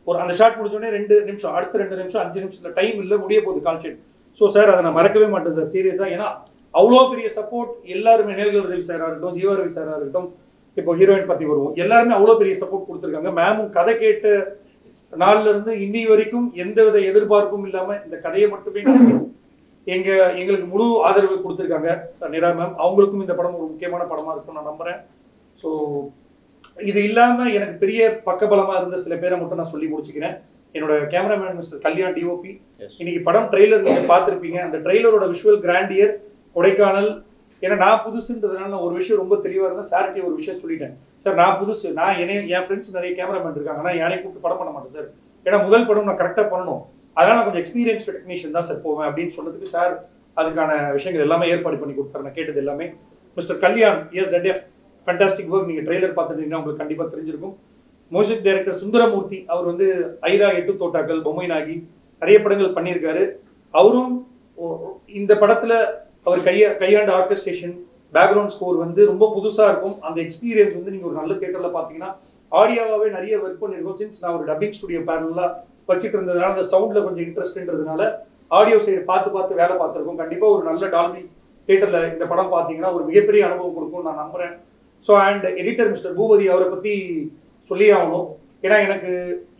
ஒரு அந்த ஷார்ட் முடிச்சோடனே 2 நிமிஷம், அடுத்த 2 நிமிஷம், 5 நிமிஷத்தில் டைம் இல்லை, முடிய போகுது கால் ஷீட். ஸோ சார் அதை நான் மறக்கவே மாட்டேன் சார் சீரியஸாக. ஏன்னா அவ்வளோ பெரிய சப்போர்ட் எல்லாருமே, நேல்கள் ரவி சாராக இருக்கட்டும், ஜீவா ரவி சாராக இருக்கட்டும், இப்போ ஹீரோயின் பற்றி வருவோம், எல்லாருமே அவ்வளோ பெரிய சப்போர்ட் கொடுத்துருக்காங்க. மேமும் கதை கேட்ட நாள்ல இருந்து இன்னி வரைக்கும் எந்தவித எதிர்பார்ப்பும் இல்லாமல் இந்த கதையை மட்டுமே எங்களுக்கு முழு ஆதரவு கொடுத்துருக்காங்க நிரா மேம். அவங்களுக்கும் இந்த படம் ஒரு முக்கியமான படமாக இருக்கும் நான் நம்புகிறேன். ஸோ இது இல்லாமல் எனக்கு பெரிய பக்கபலமாக இருந்த சில பேரை மட்டும் நான் சொல்லி முடிச்சுக்கிறேன். என்னோட கேமராமேன் மிஸ்டர் கல்யாண் டிஓபி. இன்னைக்கு படம் ட்ரெய்லர் நீங்கள் பார்த்துருப்பீங்க. அந்த ட்ரெய்லரோட விஷுவல் கிராண்டியர் கொடைக்கானல். ஏன்னா நான் புதுசுன்றதுனால நான் ஒரு விஷயம் ரொம்ப தெளிவாக இருந்தேன். சார்ட்டி ஒரு விஷயம் சொல்லிட்டேன், சார் நான் புதுசு, நான் என் ஃப்ரெண்ட்ஸ் நிறைய கேமராமேன் இருக்காங்க, ஆனால் யாரையும் கூப்பிட்டு படம் பண்ண மாட்டேன் சார், ஏன்னா முதல் படம் நான் கரெக்டாக பண்ணணும், அதனால் நான் கொஞ்சம் எக்ஸ்பீரியன்ஸ் டெக்னீஷியன் தான் சார் போவேன் அப்படின்னு சொன்னதுக்கு சார் அதுக்கான விஷயங்கள் எல்லாமே ஏற்பாடு பண்ணி கொடுத்தாரு. நான் கேட்டது எல்லாமே. Mister Kalyan years that fantastic work. நீங்கள் ட்ரெய்லர் பார்த்துட்டீங்கன்னா உங்களுக்கு கண்டிப்பாக தெரிஞ்சிருக்கும். மியூசிக் டைரக்டர் சுந்தரமூர்த்தி, அவர் வந்து ஐரா, 8 தோட்டாக்கள், பொம்மை நாகி நிறைய படங்கள் பண்ணியிருக்காரு. அவரும் இந்த படத்தில் அவர் கையாண்ட ஆர்கெஸ்ட்ரேஷன், பேக்ரவுண்ட் ஸ்கோர் வந்து ரொம்ப புதுசாக இருக்கும். அந்த எக்ஸ்பீரியன்ஸ் வந்து நீங்கள் ஒரு நல்ல தியேட்டரில் பார்த்தீங்கன்னா ஆடியோவாகவே நிறைய ஒர்க் பண்ணியிருக்கோம். சின்ஸ் நான் ஒரு டப்பிங் ஸ்டுடியோ பேரலாக வச்சுட்டு இருந்ததுனால அந்த சவுண்டில் கொஞ்சம் இன்ட்ரெஸ்ட்ன்றதுனால ஆடியோ சைடு பார்த்து வேலை பார்த்துருக்கோம். கண்டிப்பாக ஒரு நல்ல டால்பி தியேட்டரில் இந்த படம் பார்த்தீங்கன்னா ஒரு மிகப்பெரிய அனுபவம் கொடுக்கும் நான் நம்புகிறேன். So and editor mister Boopathy, அவரை பற்றி சொல்லி ஆகணும். ஏன்னா எனக்கு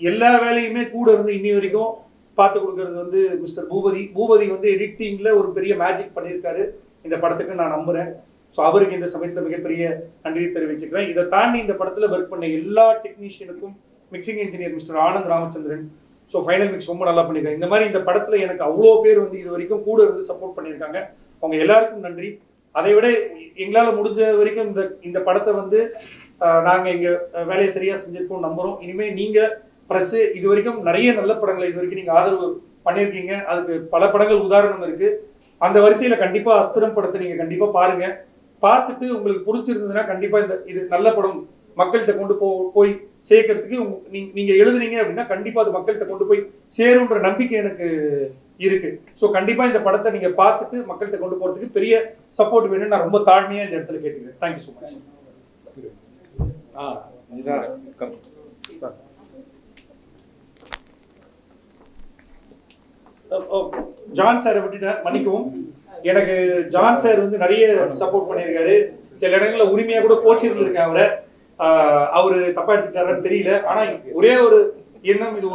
எல்லா வேலையுமே கூட இருந்து இன்னி வரைக்கும் பார்த்து கொடுக்கறது வந்து மிஸ்டர் பூபதி வந்து எடிட்டிங்கில் ஒரு பெரிய மேஜிக் பண்ணியிருக்காரு இந்த படத்துக்கு நான் நம்புகிறேன். ஸோ அவருக்கு இந்த சமயத்தில் மிகப்பெரிய நன்றி தெரிவிச்சுக்கிறேன். இதை தாண்டி இந்த படத்தில் ஒர்க் பண்ண எல்லா டெக்னீஷியனுக்கும், mixing engineer mister Anand Ramachandran, so final mix ரொம்ப நல்லா பண்ணியிருக்காங்க. இந்த மாதிரி இந்த படத்தில் எனக்கு அவ்வளோ பேர் வந்து இது வரைக்கும் கூட இருந்து சப்போர்ட் பண்ணியிருக்காங்க. அவங்க எல்லாருக்கும் நன்றி. அதை விட எங்களால் முடிஞ்ச வரைக்கும் இந்த படத்தை வந்து நாங்கள் எங்கள் வேலையை சரியாக செஞ்சுருக்கோம் நம்புகிறோம். இனிமேல் நீங்கள் ப்ரெஸ்ஸு இது வரைக்கும் நிறைய நல்ல படங்களை இது வரைக்கும் நீங்கள் ஆதரவு பண்ணியிருக்கீங்க. அதுக்கு பல படங்கள் உதாரணம் இருக்குது. அந்த வரிசையில் கண்டிப்பாக அஸ்திரம் படத்தை நீங்கள் கண்டிப்பாக பாருங்கள். பார்த்துட்டு உங்களுக்கு பிடிச்சிருந்ததுன்னா கண்டிப்பாக இது நல்ல படம் மக்கள்கிட்ட கொண்டு போய் சேர்க்கறதுக்கு நீங்கள் எழுதுனீங்க அப்படின்னா கண்டிப்பாக அது மக்கள்கிட்ட கொண்டு போய் சேருன்ற நம்பிக்கை எனக்கு இருக்கு. ஸோ கண்டிப்பாக இந்த படத்தை நீங்கள் பார்த்துட்டு மக்கள்கிட்ட கொண்டு போகிறதுக்கு பெரிய சப்போர்ட் வேணும்னு நான் ரொம்ப தாழ்மையாக இந்த இடத்துல கேட்டுக்கிறேன். Thank you so much. ஜான் சாரை விட்டுட்டேன், மன்னிக்கவும். எனக்கு ஜான் சார் வந்து நிறைய சப்போர்ட் பண்ணியிருக்காரு. சில இடங்களில் உரிமையாக கூட கோச்சிருந்துருக்கேன் அவரை. அவரு தப்பா எடுத்துட்டாரான்னு தெரியல. ஆனா ஒரே ஒரு எண்ணம், இது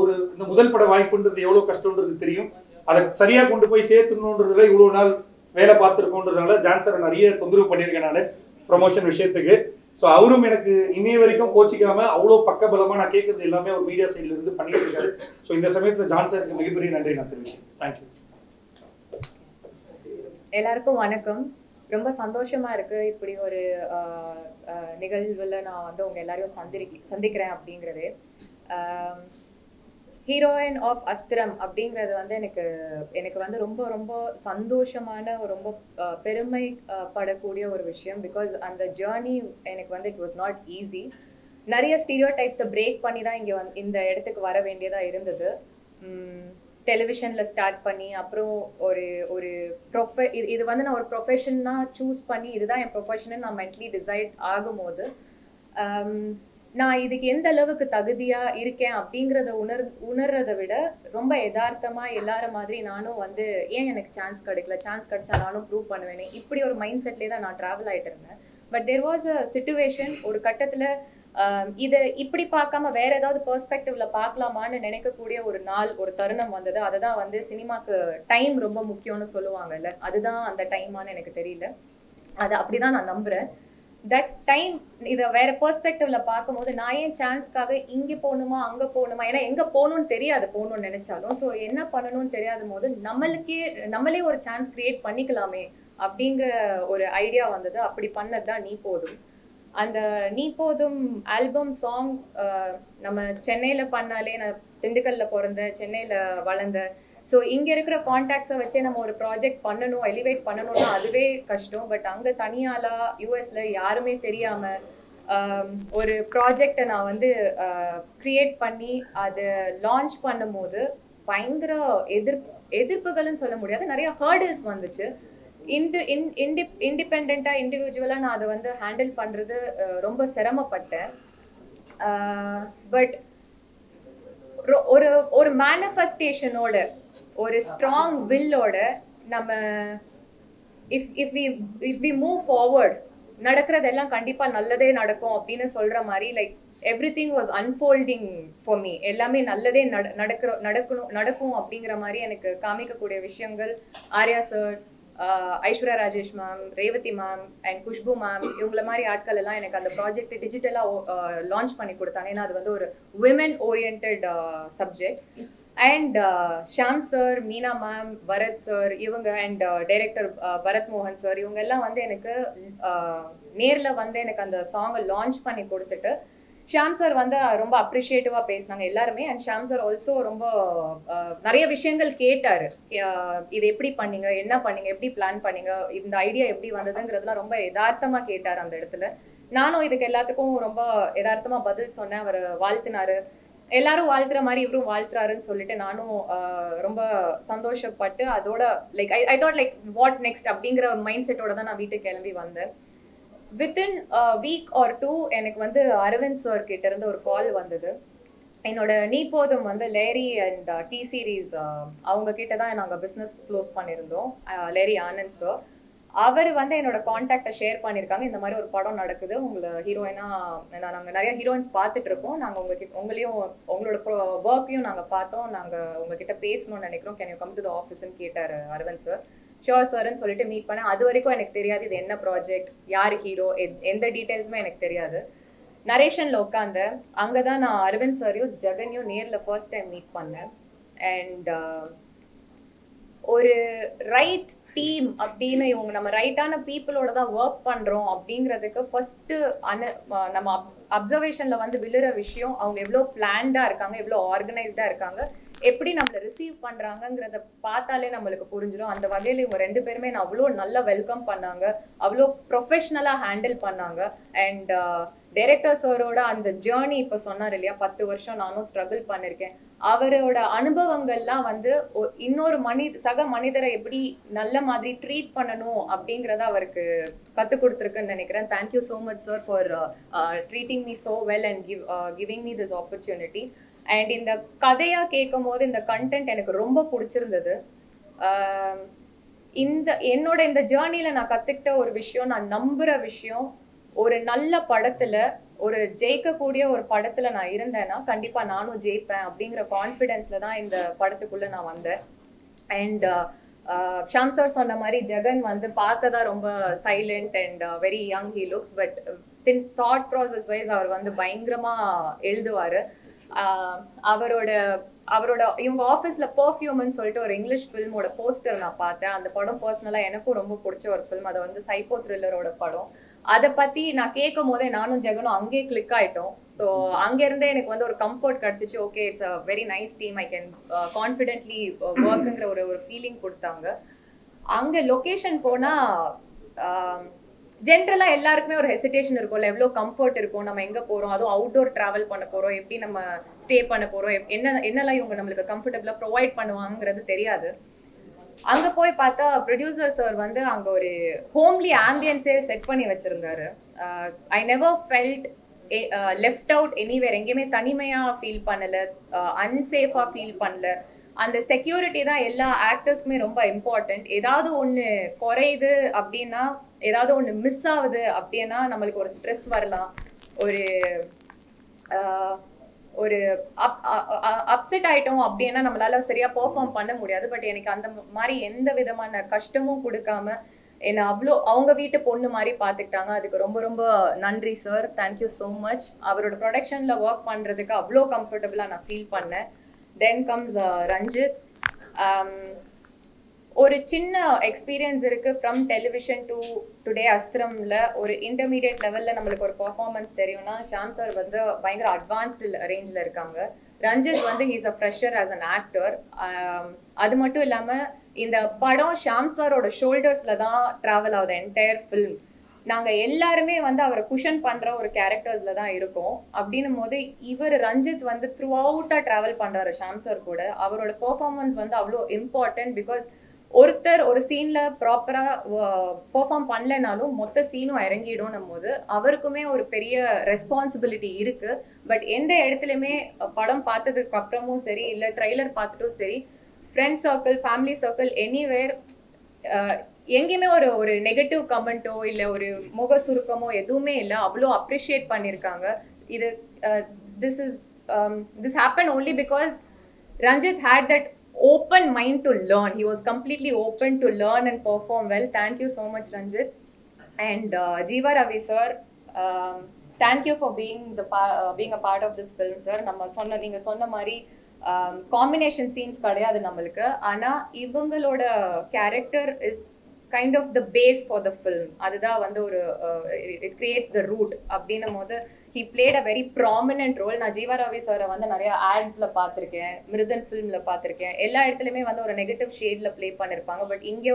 ஒரு இந்த முதல் பட வாய்ப்புன்றது எவ்வளவு கஷ்டம்ன்றது தெரியும். அதை சரியா கொண்டு போய் சேர்த்துணுன்றதுல இவ்வளவு நாள் வேலை பார்த்துருக்கோன்றதுனால ஜான் சாரை நிறைய தொந்தரவு பண்ணியிருக்கேன் நான் ப்ரொமோஷன் விஷயத்துக்கு. ஸோ அவரும் எனக்கு இன்னைய வரைக்கும் கோச்சிக்காம அவ்வளோ பக்கபலமா நான் கேட்கறது எல்லாமே ஒரு மீடியா சைட்ல இருந்து பண்ணிட்டு இருக்காரு. ஸோ இந்த சமயத்தில் ஜான் சாருக்கு மிகப்பெரிய நன்றி நான் தெரிவிச்சேன். தேங்க்யூ. எல்லாருக்கும் வணக்கம். ரொம்ப சந்தோஷமா இருக்கு இப்படி ஒரு நிகழ்வுல நான் வந்து உங்க எல்லாரையும் சந்திக்கிறேன் அப்படிங்கிறது. ஹீரோயின் ஆஃப் அஸ்திரம் அப்படிங்கிறது வந்து எனக்கு வந்து ரொம்ப ரொம்ப சந்தோஷமான, ரொம்ப பெருமை படக்கூடிய ஒரு விஷயம். பிகாஸ் அந்த ஜேர்னி எனக்கு வந்து இட் வாஸ் நாட் ஈஸி. நிறைய ஸ்டீரியோ டைப்ஸை பிரேக் பண்ணி தான் இங்கே இந்த இடத்துக்கு வர வேண்டியதாக இருந்தது. டெலிவிஷனில் ஸ்டார்ட் பண்ணி அப்புறம் ஒரு இது வந்து நான் ஒரு ப்ரொஃபஷனாக சூஸ் பண்ணி இதுதான் என் ப்ரொஃபஷன்னு நான் மென்டலி டிசைட் ஆகும்போது நான் இதுக்கு எந்த அளவுக்கு தகுதியாக இருக்கேன் அப்படிங்கிறத உணர்றதை விட ரொம்ப யதார்த்தமாக எல்லார மாதிரி நானும் வந்து ஏன் எனக்கு சான்ஸ் கிடைக்கல, சான்ஸ் கிடைச்சா நானும் ப்ரூவ் பண்ணுவேனே, இப்படி ஒரு மைண்ட் செட்லேயே தான் நான் ட்ராவல் ஆகிட்டு இருந்தேன். But there was a situation, ஒரு கட்டத்தில் இதை இப்படி பார்க்காம வேற ஏதாவது பெர்ஸ்பெக்டிவ்ல பார்க்கலாமான்னு நினைக்கக்கூடிய ஒரு தருணம் வந்தது. அதுதான் வந்து சினிமாக்கு டைம் ரொம்ப முக்கியம்னு சொல்லுவாங்கல்ல, அதுதான் அந்த டைமான்னு எனக்கு தெரியல. அது அப்படிதான் நான் நம்புறேன். தட் டைம் இதை வேற பெர்ஸ்பெக்டிவ்ல பார்க்கும்போது நான் ஏன் சான்ஸ்க்காக இங்கே போகணுமா அங்கே போகணுமா, ஏன்னா எங்கே போகணும்னு தெரியாது போகணும்னு நினைச்சாலும். ஸோ என்ன பண்ணணும்னு தெரியாத போது நம்மளே ஒரு சான்ஸ் கிரியேட் பண்ணிக்கலாமே அப்படிங்கிற ஒரு ஐடியா வந்தது. அப்படி பண்ணது தான் நீ போதும். அந்த நீ போதும் ஆல்பம் சாங் நம்ம சென்னையில் பண்ணாலே, நான் திண்டுக்கல்ல பிறந்த சென்னையில் வளர்ந்த, ஸோ இங்கே இருக்கிற கான்டாக்ட்ஸை வச்சே நம்ம ஒரு ப்ராஜெக்ட் பண்ணணும், எலிவேட் பண்ணணும்னா அதுவே கஷ்டம். பட் அங்கே தனியாலா யூஎஸ்ல யாருமே தெரியாமல் ஒரு ப்ராஜெக்டை நான் வந்து க்ரியேட் பண்ணி அதை லான்ச் பண்ணும்போது பயங்கர எதிர்ப்புகள்னு சொல்ல முடியாது, நிறைய ஹர்டில்ஸ் வந்துச்சு. இண்டிபெண்ட்டாக இண்டிவிஜுவலாக நான் அதை வந்து ஹேண்டில் பண்ணுறது ரொம்ப சிரமப்பட்டேன். பட் ஒரு ஒரு மேனிஃபெஸ்டேஷனோட ஒரு ஸ்ட்ராங் வில்லோட நம்ம இஃப் வி மூவ் ஃபார்வர்ட் நடக்கிறதெல்லாம் கண்டிப்பா நல்லதே நடக்கும் அப்படின்னு சொல்ற மாதிரி like everything was unfolding for me. எல்லாமே நல்லதே நடக்கும் அப்படிங்கிற மாதிரி எனக்கு காமிக்கக்கூடிய விஷயங்கள் Arya sir, Aishwarya Rajesh ma'am, Revathi ma'am and Khushbu ma'am, இவங்கள மாதிரி ஆட்கள் எல்லாம் எனக்கு அந்த ப்ராஜெக்ட் டிஜிட்டலாக லான்ச் பண்ணி கொடுத்தாங்க. ஏன்னா அது வந்து ஒரு women orient subject. And Sham sir, Meena ma'am, Bharath sir இவங்க அண்ட் டைரக்டர் பரத் மோகன் சார் இவங்க எல்லாம் வந்து எனக்கு நேரில் வந்து எனக்கு அந்த சாங்கை லான்ச் பண்ணி கொடுத்துட்டு ஷாம் சார் வந்து ரொம்ப அப்ரிஷியேட்டிவாக பேசினாங்க எல்லாருமே. அண்ட் ஷாம் சார் ஆல்சோ ரொம்ப நிறைய விஷயங்கள் கேட்டார். இது எப்படி பண்ணீங்க, என்ன பண்ணீங்க, எப்படி பிளான் பண்ணீங்க, இந்த ஐடியா எப்படி வந்ததுங்கிறதுலாம் ரொம்ப யதார்த்தமாக கேட்டார் அந்த இடத்துல. நானும் இதுக்கு எல்லாத்துக்கும் ரொம்ப யதார்த்தமாக பதில் சொன்னேன். அவர் வாழ்த்தினாரு, எல்லாரும் வாழ்த்துற மாதிரி இவரும் வாழ்த்துறாருன்னு சொல்லிட்டு நானும் ரொம்ப சந்தோஷப்பட்டு அதோட like I thought like what next அப்படிங்கிற மைண்ட் செட்டோட தான் நான் வீட்டுக்கு கிளம்பி வந்தேன். வித்தின் வீக் ஆர் 2 எனக்கு வந்து அரவிந்த் சார் கிட்ட இருந்து ஒரு கால் வந்தது. என்னோட நீ போதும் வந்து லேரி அண்ட் டி சீரீஸ் அவங்க கிட்ட தான் நாங்கள் பிஸ்னஸ் க்ளோஸ் பண்ணியிருந்தோம். லேரி ஆனந்த் சார் அவர் வந்து என்னோட கான்டாக்டை ஷேர் பண்ணியிருக்காங்க. இந்த மாதிரி ஒரு படம் நடக்குது, உங்களை ஹீரோயினா நாங்கள் நிறைய ஹீரோயின்ஸ் பார்த்துட்டு இருக்கோம், நாங்கள் உங்களையும் உங்களோட ஒர்க்கையும் நாங்கள் பார்த்தோம், நாங்கள் உங்ககிட்ட பேசணும்னு நினைக்கிறோம், can you come to the ஆஃபீஸ்ன்னு கேட்டார் அரவிந்த் சார். ஷோர் சார்ன்னு சொல்லிட்டு மீட் பண்ணேன். அது வரைக்கும் எனக்கு தெரியாது இது என்ன ப்ராஜெக்ட், யார் ஹீரோ, எந்த டீட்டெயில்ஸுமே எனக்கு தெரியாது. நரேஷனில் உட்காந்தேன். அங்கே தான் நான் அரவிந்த் சாரையும் ஜெகனையும் நேரில் ஃபர்ஸ்ட் டைம் மீட் பண்ணேன். அண்ட் ஒரு ரைட் டீம் அப்படின்னு இவங்க நம்ம ரைட்டான பீப்புளோட தான் ஒர்க் பண்ணுறோம் அப்படிங்கிறதுக்கு ஃபர்ஸ்ட்டு நம்ம அப்சர்வேஷனில் வந்து விழுற விஷயம் அவங்க எவ்வளோ பிளான்டாக இருக்காங்க, எவ்வளோ ஆர்கனைஸ்டாக இருக்காங்க, எப்படி நம்மளை ரிசீவ் பண்ணுறாங்கங்கிறத பார்த்தாலே நம்மளுக்கு புரிஞ்சிடும். அந்த வகையில் இவங்க 2 பேருமே நான் அவ்வளோ நல்லா வெல்கம் பண்ணாங்க, அவ்வளோ ப்ரொஃபஷ்னலாக ஹேண்டில் பண்ணாங்க. அண்ட் டைரக்டர் சாரோட அந்த ஜேர்னி இப்போ சொன்னார் இல்லையா, 10 வருஷம் நானும் ஸ்ட்ரகிள் பண்ணியிருக்கேன். அவரோட அனுபவங்கள்லாம் வந்து இன்னொரு சக மனிதரை எப்படி நல்ல மாதிரி ட்ரீட் பண்ணணும் அப்படிங்கிறத அவருக்கு கற்றுக் கொடுத்துருக்குன்னு நினைக்கிறேன். Thank you so much sir for treating me so well and giving me this opportunity. And இந்த கதையாக கேட்கும் போது இந்த கண்டென்ட் எனக்கு ரொம்ப பிடிச்சிருந்தது. என்னோட இந்த ஜேர்னியில் நான் கற்றுக்கிட்ட ஒரு விஷயம், நான் நம்புகிற விஷயம், ஒரு நல்ல படத்துல, ஒரு ஜெயிக்கக்கூடிய ஒரு படத்துல நான் இருந்தேன்னா கண்டிப்பா நானும் ஜெயிப்பேன் அப்படிங்கிற கான்ஃபிடென்ஸ்ல தான் இந்த படத்துக்குள்ள நான் வந்தேன். அண்ட் ஷாம் சார் சொன்ன மாதிரி ஜெகன் வந்து பார்க்கதான் ரொம்ப silent and very young he looks, but thought process wise அவர் வந்து பயங்கரமா எழுதுவாரு. அவரோட இவங்க ஆஃபீஸ்ல பெர்ஃப்யூம்னு சொல்லிட்டு ஒரு இங்கிலீஷ் ஃபில்மோட போஸ்டர் நான் பார்த்தேன். அந்த படம் பர்சனலா எனக்கும் ரொம்ப பிடிச்ச ஒரு ஃபில்ம். அது வந்து சைக்கோ த்ரில்லரோட படம். அதை பத்தி நான் கேட்கும் போதே நானும் ஜெகனும் அங்கேயே கிளிக் ஆயிட்டோம். ஸோ அங்கேருந்தே எனக்கு வந்து ஒரு கம்ஃபர்ட் கிடச்சிச்சு. Okay, it's a very nice team, I can confidently ஒர்க்குங்கிற ஒரு ஃபீலிங் கொடுத்தாங்க. அங்கே லொக்கேஷன் போனால் ஜென்ரலாக எல்லாருக்குமே ஒரு ஹெசிடேஷன் இருக்கும்ல, எவ்வளோ கம்ஃபர்ட் இருக்கும், நம்ம எங்கே போகிறோம், அதுவும் அவுட்டோர் ட்ராவல் பண்ண போகிறோம், எப்படி நம்ம ஸ்டே பண்ண போகிறோம், என்னெல்லாம் இவங்க நம்மளுக்கு கம்ஃபர்டபுளாக ப்ரொவைட் பண்ணுவாங்கிறது தெரியாது. அங்கே போய் பார்த்தா ப்ரொடியூசர் சார் வந்து அங்கே ஒரு ஹோம்லி ஆம்பியன்ஸே செட் பண்ணி வச்சுருந்தாரு. I never felt left out anywhere, எங்கேயுமே தனிமையாக ஃபீல் பண்ணலை, அன்சேஃபாக ஃபீல் பண்ணல. அந்த செக்யூரிட்டி தான் எல்லா ஆக்டர்ஸ்க்குமே ரொம்ப இம்பார்ட்டண்ட். ஏதாவது ஒன்று குறையுது அப்படின்னா, ஏதாவது ஒன்று மிஸ் ஆகுது அப்படின்னா நம்மளுக்கு ஒரு ஸ்ட்ரெஸ் வரலாம், ஒரு அப்செட் ஆகிட்டோம் அப்படின்னா நம்மளால சரியாக பெர்ஃபார்ம் பண்ண முடியாது. பட் எனக்கு அந்த மாதிரி எந்த விதமான கஷ்டமும் கொடுக்காம என்னை அவ்வளோ அவங்க வீட்டு பொண்ணு மாதிரி பார்த்துக்கிட்டாங்க. அதுக்கு ரொம்ப ரொம்ப நன்றி சார், தேங்க்யூ ஸோ மச். அவரோட ப்ரொடக்ஷனில் ஒர்க் பண்ணுறதுக்கு அவ்வளோ கம்ஃபர்டபுளாக நான் ஃபீல் பண்ணேன். Then comes Ranjith. ஒரு சின்ன எக்ஸ்பீரியன்ஸ் இருக்குது ஃப்ரம் டெலிவிஷன் டு டுடே அஸ்திரமில். ஒரு இன்டர்மீடியட் லெவலில் நம்மளுக்கு ஒரு பர்ஃபார்மன்ஸ் தெரியும்னா ஷாம் சார் வந்து பயங்கர அட்வான்ஸ்டு ரேஞ்சில் இருக்காங்க. ரஞ்சித் வந்து he's a fresher as an actor. அது மட்டும் இல்லாமல் இந்த படம் ஷாம் சாரோட ஷோல்டர்ஸில் தான் ட்ராவல் ஆகுது என்டையர் ஃபில்ம். நாங்கள் எல்லாருமே வந்து அவரை குஷன் பண்ணுற ஒரு கேரக்டர்ஸில் தான் இருக்கோம். அப்படின்னும் போது இவர் ரஞ்சித் வந்து த்ரூ அவுட்டாக ட்ராவல் பண்ணுறாரு ஷாம் சார் கூட. அவரோட பெர்ஃபார்மன்ஸ் வந்து அவ்வளோ இம்பார்ட்டன்ட். பிகாஸ் ஒருத்தர் ஒரு சீனில் ப்ராப்பராக பெர்ஃபார்ம் பண்ணலைனாலும் மொத்த சீனும் இறங்கிடும் போது அவருக்குமே ஒரு பெரிய ரெஸ்பான்சிபிலிட்டி இருக்குது. பட் எந்த இடத்துலையுமே படம் பார்த்ததுக்கு அப்புறமும் சரி, இல்லை ட்ரெய்லர் பார்த்துட்டும் சரி, friends circle, family circle, anywhere எங்கேயுமே ஒரு நெகட்டிவ் கமெண்ட்டோ இல்லை ஒரு முக சுருக்கமோ எதுவுமே இல்லை. அவ்வளோ அப்ரிஷியேட் பண்ணியிருக்காங்க. இது this happened only because Ranjit had that open mind to learn. He was completely open to learn and perform well. Thank you so much, Ranjit. And Jeeva Ravi sir, thank you for being a part of this film, sir. நீங்க சொன்ன மாதிரி combination scenes கிடையாது நம்மளுக்கு. ஆனா இவங்களோட character is kind of the base for the film. அதுதான் வந்து ஒரு இட் கிரியேட்ஸ் த ரூட். அப்படின்னும் போது he played a very prominent role. நான் ஜீவா ரவி சாரை வந்து நிறைய ஆட்ஸ்ல பார்த்துருக்கேன், மிருதன் ஃபிலிம்ல பார்த்துருக்கேன். எல்லா இடத்துலையுமே வந்து ஒரு நெகட்டிவ் ஷேட்ல ப்ளே பண்ணிருப்பாங்க. பட் இங்கே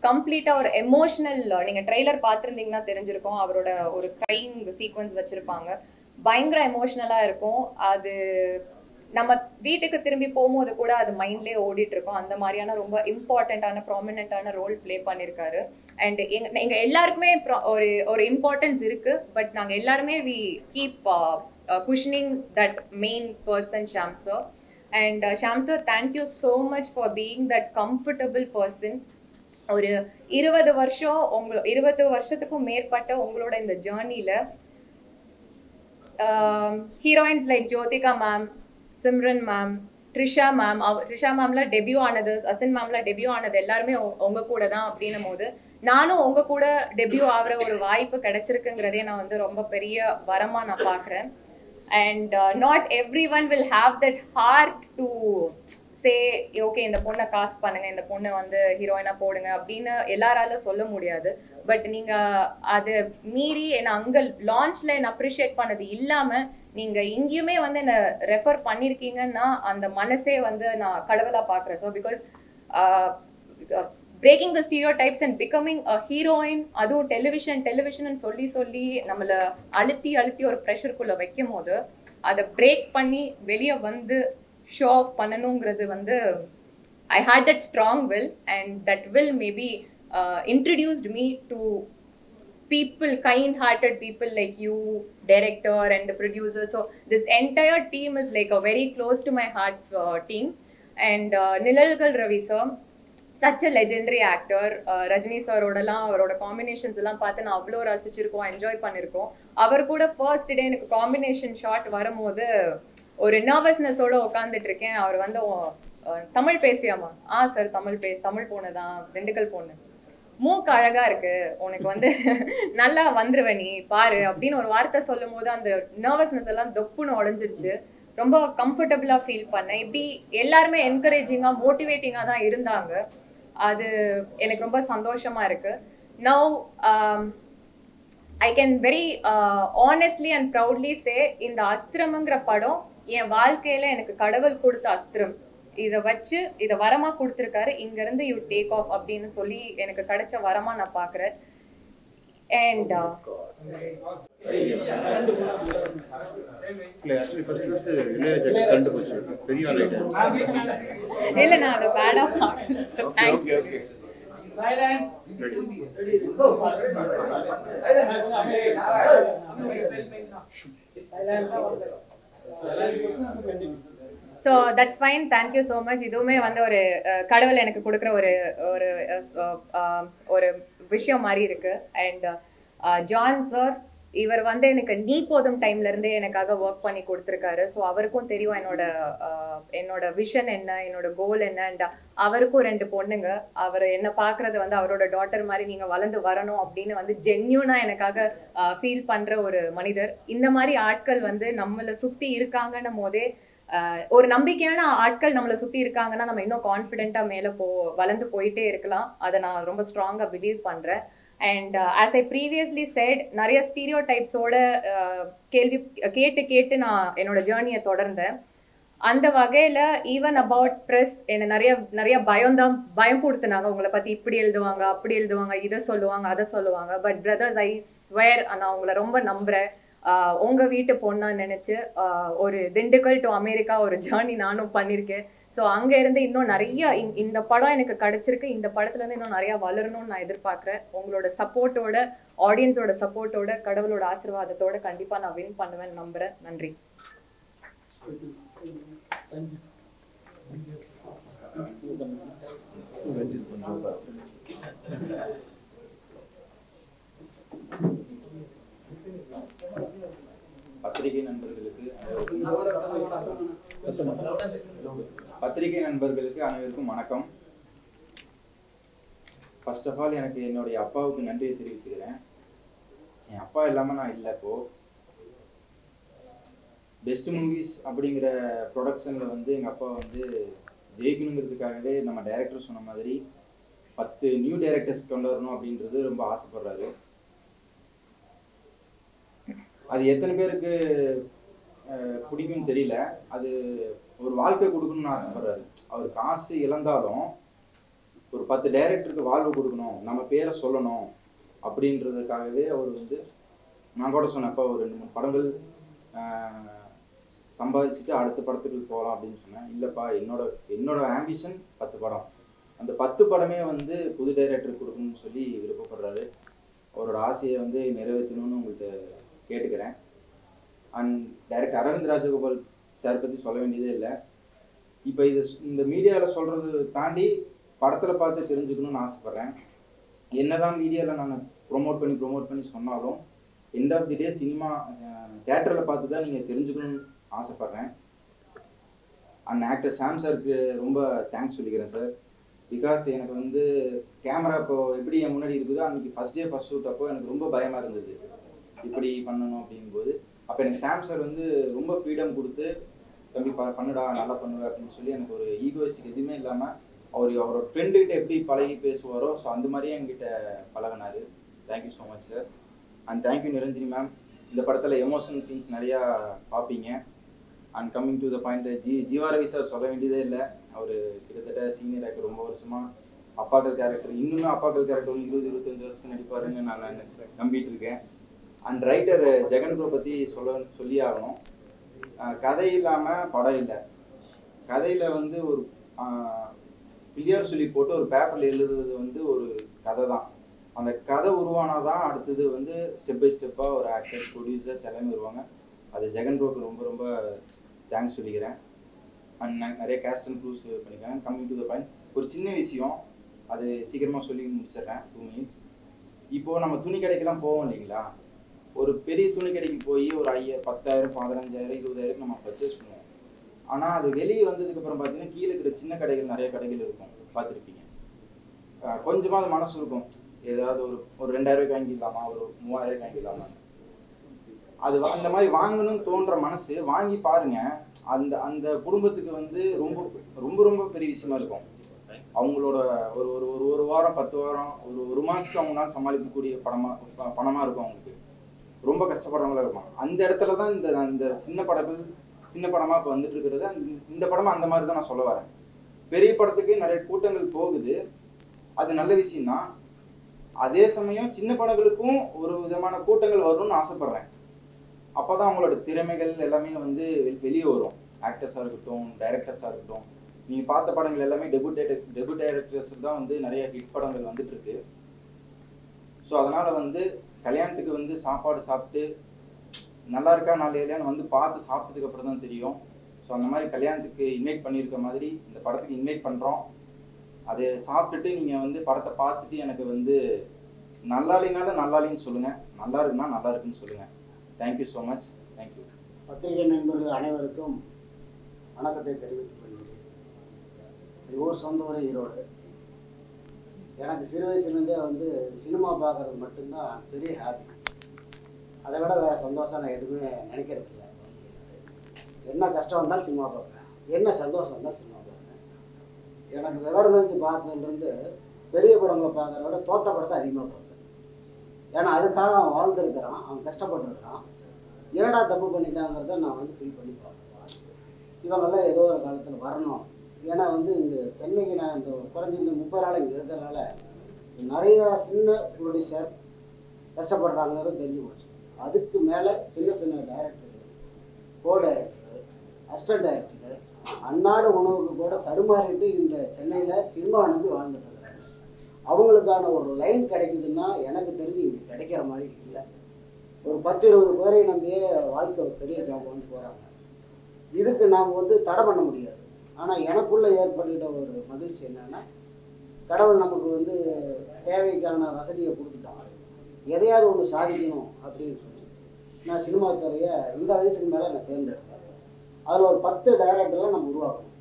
கம்ப்ளீட்டா ஒரு எமோஷனல், நீங்க ட்ரெய்லர் பார்த்துருந்தீங்கன்னா தெரிஞ்சிருக்கும், அவரோட ஒரு க்ரைங் சீக்வன்ஸ் வச்சிருப்பாங்க. பயங்கர எமோஷனலா இருக்கும். அது நம்ம வீட்டுக்கு திரும்பி போகும்போது கூட அது மைண்ட்லேயே ஓடிட்டு இருக்கோம். அந்த மாதிரியான ரொம்ப இம்பார்ட்டண்ட்டான ப்ராமினென்ட்டான ரோல் ப்ளே பண்ணியிருக்காரு. அண்ட் எங்க எல்லாருக்குமே ஒரு இம்பார்ட்டன்ஸ் இருக்கு. பட் நாங்கள் எல்லாருமே we keep cushioning that main person Shaam sir. And Sham sir, thank you so much for being that comfortable person. ஒரு 20 வருஷத்துக்கும் மேற்பட்ட உங்களோட இந்த ஜேர்னியில் heroines like Jyothika ma'am, Simran ma'am, Trisha மேம்ல டெபியூ ஆனது, அசின் மேம்ல டெபியூ ஆனது எல்லாருமே உங்க கூட தான். அப்படின்னும் போது நானும் உங்க கூட டெபியூ ஆகிற ஒரு வாய்ப்பு கிடைச்சிருக்குங்கிறதே நான் வந்து ரொம்ப பெரிய வரமா நான் பார்க்குறேன். And not everyone will have that heart to say okay இந்த பொண்ணை காஸ்ட் பண்ணுங்க, இந்த பொண்ணை வந்து ஹீரோயினா போடுங்க அப்படின்னு எல்லாராலும் சொல்ல முடியாது. பட் நீங்க அது மீறி என்னை அங்கே லான்ச்ல என்னை அப்ரிஷியேட் பண்ணது இல்லாம நீங்க இங்கேயுமே வந்து என்ன ரெஃபர் பண்ணிருக்கீங்கன்னா அந்த மனசே வந்து நான் கடவுளா பாக்குறேன். So because breaking the stereotypes and becoming a heroine, அதுவும் டெலிவிஷன் சொல்லி நம்மளை அழுத்தி ஒரு ப்ரெஷருக்குள்ள வைக்கும் போது அதை பிரேக் பண்ணி வெளியே வந்து ஷோ ஆஃப் பண்ணணுங்கிறது வந்து I hate that strong will. And that will maybe introduced me to people, kind-hearted people like you, director and the producer. So this entire team is like a very close to my heart team. And Nilalgal Ravi sir, such a legendary actor. Rajini sir ஓடலாம் அவரோட combinations எல்லாம் பார்த்து நான் அவ்வளோ ரசிச்சிருக்கோம், enjoy பண்ணியிருக்கோம். அவர் கூட first day எனக்கு combination shot வரும்போது ஒரு நர்வஸ்னஸோட உட்காந்துட்டு இருக்கேன். அவர் வந்து தமிழ் பேசியாமா? சார் தமிழ் பொண்ணு தான், திண்டுக்கல் பொண்ணு, மூக்கு அழகா இருக்கு, உனக்கு வந்து நல்லா வந்துருவ நீ பாரு அப்படின்னு ஒரு வார்த்தை சொல்லும் போது அந்த நர்வஸ்னஸ் எல்லாம் தொப்புன்னு உடஞ்சிருச்சு. ரொம்ப கம்ஃபர்டபுளா ஃபீல் பண்ணேன். இப்படி எல்லாருமே என்கரேஜிங்கா மோட்டிவேட்டிங்கா தான் இருந்தாங்க. அது எனக்கு ரொம்ப சந்தோஷமா இருக்கு. Now I can very honestly and proudly say, இந்த அஸ்திரம்ங்கிற படம் என் வாழ்க்கையில எனக்கு கடவுள் கொடுத்த அஸ்திரம். இதை வச்சு இதை வரமா கொடுத்துருக்காரு, இங்க இருந்து யூ டேக் ஆஃப் அப்படின்னு சொல்லி எனக்கு கிடைச்ச வரமா நான் பாக்குறேன். அண்ட் இல்ல நான் அதை பேடா பார்க்கல. So that's fine, thank you so much. இதுவுமே வந்து ஒரு கடவுள் எனக்கு கொடுக்குற ஒரு விஷயம் மாதிரி இருக்கு. அண்ட் ஜான் சார், இவர் வந்து எனக்கு நீ போதும் டைம்ல இருந்தே எனக்காக ஒர்க் பண்ணி கொடுத்துருக்காரு. ஸோ அவருக்கும் தெரியும் என்னோட விஷன் என்ன, என்னோட கோல் என்ன. அண்ட் அவருக்கும் 2 பொண்ணுங்க. அவர் என்ன பார்க்கறது வந்து அவரோட டாட்டர் மாதிரி நீங்க வளர்ந்து வரணும் அப்படின்னு வந்து ஜென்யூனா எனக்காக ஃபீல் பண்ற ஒரு மனிதர். இந்த மாதிரி ஆட்கள் வந்து நம்மளை சுத்தி இருக்காங்கன்னும் போதே ஒரு நம்பிக்கையான ஆட்கள் நம்மளை சுத்தி இருக்காங்கன்னா நம்ம இன்னும் கான்ஃபிடென்ட்டா மேல வளர்ந்து போயிட்டே இருக்கலாம். அதை நான் ரொம்ப ஸ்ட்ராங்கா பிலீவ் பண்றேன். And as I previously set, நிறைய ஸ்டீரியோ டைப்ஸோட கேள்வி கேட்டு நான் என்னோட ஜேர்னியை தொடர்ந்தேன். அந்த வகையில ஈவன் அபவுட் ப்ரெஸ் என்ன நிறைய பயம் கொடுத்துனாங்க. உங்களை பத்தி இப்படி எழுதுவாங்க, அப்படி எழுதுவாங்க, இதை சொல்லுவாங்க, அதை சொல்லுவாங்க. பட் பிரதர்ஸ், ஐ ஸ்வேர், நான் உங்களை ரொம்ப நம்புறேன். உங்க வீட்டு பொண்ணா நினைச்சு ஒரு திண்டுக்கல் டு அமெரிக்கா ஒரு ஜேர்னி நானும் பண்ணியிருக்கேன். ஸோ அங்க இருந்து இன்னும் நிறைய இந்த படம் எனக்கு கிடைச்சிருக்கு. இந்த படத்துல இருந்து இன்னும் நிறைய வளரணும்னு நான் எதிர்பார்க்கிறேன். உங்களோட சப்போர்ட்டோட, ஆடியன்ஸோட சப்போர்ட்டோட, கடவுளோட ஆசீர்வாதத்தோட கண்டிப்பா நான் வின் பண்ணுவேன் நம்புறேன். நன்றி. பத்திரிகை நண்பர்களுக்கு அனைவருக்கும் வணக்கம். ஃபர்ஸ்ட் ஆஃப் ஆல் எனக்கு என்னுடைய அப்பாவுக்கு நன்றியை தெரிவித்துக்கிறேன். என் அப்பா இல்லாமல் நான் இல்லை. இப்போ பெஸ்ட் மூவிஸ் அப்படிங்கிற ப்ரொடக்ஷனில் வந்து எங்கள் அப்பா வந்து ஜெயிக்கணுங்கிறதுக்காகவே நம்ம டைரக்டர் சொன்ன மாதிரி 10 நியூ டைரக்டர்ஸ் கொண்டு வரணும் அப்படின்றது ரொம்ப ஆசைப்படுறாரு. அது எத்தனை பேருக்கு பிடிக்கும்னு தெரியல. அது ஒரு வாழ்க்கை கொடுக்கணும்னு ஆசைப்படுறாரு. அவர் காசு இழந்தாலும் ஒரு 10 டைரக்டருக்கு வாழ்வு கொடுக்கணும், நம்ம பேரை சொல்லணும் அப்படின்றதுக்காகவே அவர் வந்து, நான் கூட சொன்னப்போ ஒரு 2-3 படங்கள் சம்பாதிச்சுட்டு அடுத்த படத்துக்கு போகலாம் அப்படின்னு சொன்னேன். இல்லைப்பா, என்னோட ஆம்பிஷன் 10 படம். அந்த 10 படமே வந்து புது டைரக்டருக்கு கொடுக்கணும்னு சொல்லி விருப்பப்படுறாரு. அவரோட ஆசையை வந்து நிறைவேற்றணும்னு உங்கள்கிட்ட கேட்டுக்கிறேன். And director Aravind Rajagopal sir பற்றி சொல்ல வேண்டியதே இல்லை. இப்போ இந்த மீடியாவில் சொல்கிறது தாண்டி படத்தில் பார்த்து தெரிஞ்சுக்கணும்னு ஆசைப்பட்றேன். என்னதான் மீடியாவில் நான் ப்ரொமோட் பண்ணி சொன்னாலும் end of the day cinema தியேட்டரில் பார்த்து தான் நீங்கள் தெரிஞ்சுக்கணும்னு ஆசைப்பட்றேன். அண்ட் ஆக்டர் சாம் சாருக்கு ரொம்ப தேங்க்ஸ் சொல்லிக்கிறேன் சார். பிகாஸ் எனக்கு வந்து கேமரா இப்போ எப்படி என் முன்னாடி இருக்குதோ அன்றைக்கி ஃபஸ்ட் டே ஃபஸ்ட் ஷூட் அப்போ எனக்கு ரொம்ப பயமாக இருந்தது, இப்படி பண்ணணும் அப்படிங்கும்போது. அப்போ எனக்கு சாம் சார் வந்து ரொம்ப ஃப்ரீடம் கொடுத்து, தம்பி பண்ணுடா, நல்லா பண்ணுவேன் அப்படின்னு சொல்லி எனக்கு ஒரு ஈகோயிஸ்டிக் எதுவுமே இல்லாமல் அவரோட ஃப்ரெண்டுகிட்ட எப்படி பழகி பேசுவாரோ ஸோ அந்த மாதிரியே என்கிட்ட பழகினார். Thank you so much sir. And thank you Niranjani ma'am. இந்த படத்தில் எமோஷனல் சீன்ஸ் நிறையா பார்ப்பீங்க. And coming to the point, Jeeva Ravi sir சொல்ல வேண்டியதே இல்லை. அவர் கிட்டத்தட்ட சீனியர் ஆக்டர், ரொம்ப வருஷமாக அப்பாக்கள் கேரக்டர், இன்னுமே அப்பாக்கள் கேரக்டர் 20-25 வருஷத்துக்கு நடிப்பாருன்னு நான் நம்பிட்டு இருக்கேன். அண்ட் ரைட்டர் ஜெகன் ப்ரோ பற்றி சொல்லி ஆகணும். கதை இல்லாமல் படம் இல்லை. கதையில் வந்து ஒரு கிளியர் சொல்லி போட்டு ஒரு பேப்பரில் எழுதுறது வந்து ஒரு கதை தான். அந்த கதை உருவானாதான் அடுத்தது வந்து ஸ்டெப் பை ஸ்டெப்பாக ஒரு ஆக்டர்ஸ், ப்ரொடியூசர்ஸ் எல்லாமே வருவாங்க. அது ஜெகன் ப்ரோக்கு ரொம்ப ரொம்ப தேங்க்ஸ் சொல்லிக்கிறேன். அண்ட் நிறைய கேஸ்ட் அண்ட் க்ரூஸ் பண்ணிக்கிறேன். கம்மிங் டு த பாயிண்ட், ஒரு சின்ன விஷயம், அது சீக்கிரமாக சொல்லி முடிச்சிடுறேன், 2 minutes. இப்போது நம்ம துணி கடைக்கெல்லாம் போவோம் இல்லைங்களா? ஒரு பெரிய துணி கடைக்கு போய் ஒரு 10,000, 15,000, 20,000 நம்ம பர்ச்சேஸ் பண்ணுவோம். ஆனால் அது வெளியே வந்ததுக்கப்புறம் பார்த்தீங்கன்னா கீழே இருக்கிற சின்ன கடைகள், நிறைய கடைகள் இருக்கும், பார்த்துருப்பீங்க. கொஞ்சமாக அது மனசு இருக்கும், ஏதாவது ஒரு 2,000 வாங்கிடலாமா, ஒரு 3,000 வாங்கிடலாமா. அது அந்த மாதிரி வாங்கணும்னு தோன்ற மனசு வாங்கி பாருங்க. அந்த குடும்பத்துக்கு வந்து ரொம்ப ரொம்ப ரொம்ப பெரிய விஷயமா இருக்கும். அவங்களோட ஒரு வாரம், 10 வாரம், ஒரு மாதத்துக்கு அவங்களால சமாளிக்கக்கூடிய பணமாக இருக்கும். அவங்களுக்கு ரொம்ப கஷ்டப்படுறவங்களா இருக்கும். அந்த இடத்துல தான் இந்த சின்ன படமாக இப்போ வந்துட்டு இருக்கிறது. இந்த படமாக அந்த மாதிரி தான் நான் சொல்ல வரேன். பெரிய படத்துக்கு நிறைய கூட்டங்கள் போகுது, அது நல்ல விஷயம்தான். அதே சமயம் சின்ன படங்களுக்கும் ஒரு விதமான கூட்டங்கள் வரும்னு ஆசைப்படுறேன். அப்போ தான் அவங்களோட திறமைகள் எல்லாமே வந்து வெளியே வரும். ஆக்டர்ஸாக இருக்கட்டும், டைரக்டர்ஸாக இருக்கட்டும். நீங்கள் பார்த்த படங்கள் எல்லாமே டெபுட் டைரக்டர்ஸ் தான் வந்து நிறைய ஹிட் படங்கள் வந்துட்டு இருக்கு. ஸோ அதனால் வந்து கல்யாணத்துக்கு வந்து சாப்பாடு சாப்பிட்டு நல்லா இருக்கா நல்லா இல்லையான்னு வந்து பார்த்து சாப்பிட்டதுக்கு அப்புறம் தான் தெரியும். ஸோ அந்த மாதிரி கல்யாணத்துக்கு இன்வைட் பண்ணியிருக்க மாதிரி இந்த படத்துக்கு இன்வைட் பண்ணுறோம். அதை சாப்பிட்டுட்டு நீங்கள் வந்து படத்தை பார்த்துட்டு எனக்கு வந்து நல்லா இல்லைனாலும் நல்லா இல்லைன்னு சொல்லுங்கள், நல்லா இருக்குன்னா நல்லா இருக்குன்னு சொல்லுங்கள். Thank you so much. தேங்க்யூ. பத்திரிகை நண்பர்கள் அனைவருக்கும் வணக்கத்தை தெரிவித்துக் கொள்கிறேன். ஊர் சொந்த ஊர் ஈரோடு. எனக்கு சிறு வயசுலேருந்தே வந்து சினிமா பார்க்குறது மட்டும்தான் பெரிய ஹாப்பி. அதை விட வேறு சந்தோஷம் நான் எதுவுமே நினைக்கிறது இல்லை. என்ன கஷ்டம் வந்தாலும் சினிமா பார்ப்பேன், என்ன சந்தோஷம் வந்தாலும் சினிமா பார்ப்பேன். எனக்கு விவரம் தெரிஞ்சு பார்த்ததுலேருந்து பெரிய படங்களை பார்க்குறத விட தோத்த படத்தை அதிகமாக பார்ப்பேன். ஏன்னா அதுக்காக அவன் வாழ்ந்துருக்கிறான், அவன் கஷ்டப்பட்டுருக்கிறான். என்னடா தப்பு பண்ணிட்டாங்கிறத நான் வந்து ஃபீல் பண்ணி பார்ப்பேன். இவங்கெல்லாம் ஏதோ ஒரு காலத்தில் வரணும். ஏன்னா வந்து இந்த சென்னைக்கு நான் இந்த குறைஞ்சி இந்த 30 நாள் இங்கே இருக்கிறதுனால நிறையா சின்ன ப்ரொடியூசர் கஷ்டப்படுறாங்கிறது தெரிஞ்சு போச்சு. அதுக்கு மேலே சின்ன சின்ன director, co director, assistant director அன்னாடு உணவுக்கு கூட தடுமாறிட்டு இந்த சென்னையில் சினிமா நம்பி வாழ்ந்துட்டு இருக்கிறாங்க. அவங்களுக்கான ஒரு லைன் கிடைக்குதுன்னா எனக்கு தெரிஞ்சு இங்கே கிடைக்கிற மாதிரி இல்லை. ஒரு 10-20 பேரை நம்பியே வாழ்க்கை ஒரு பெரிய ஜாப் வந்து போகிறாங்க. இதுக்கு நாம் வந்து தடை பண்ண முடியாது. ஆனால் எனக்குள்ளே ஏற்பட்டுக்கிட்ட ஒரு மகிழ்ச்சி என்னென்னா, கடவுள் நமக்கு வந்து தேவைக்கான வசதியை கொடுத்துட்டாங்க. எதையாவது ஒன்று சாதிக்கணும் அப்படின்னு சொல்லி நான் சினிமா துறையை இந்த வயசுக்கு மேலே நான் தேர்ந்தெடுத்தேன். அதில் ஒரு 10 டைரக்டர்லாம் நம்ம உருவாக்கணும்.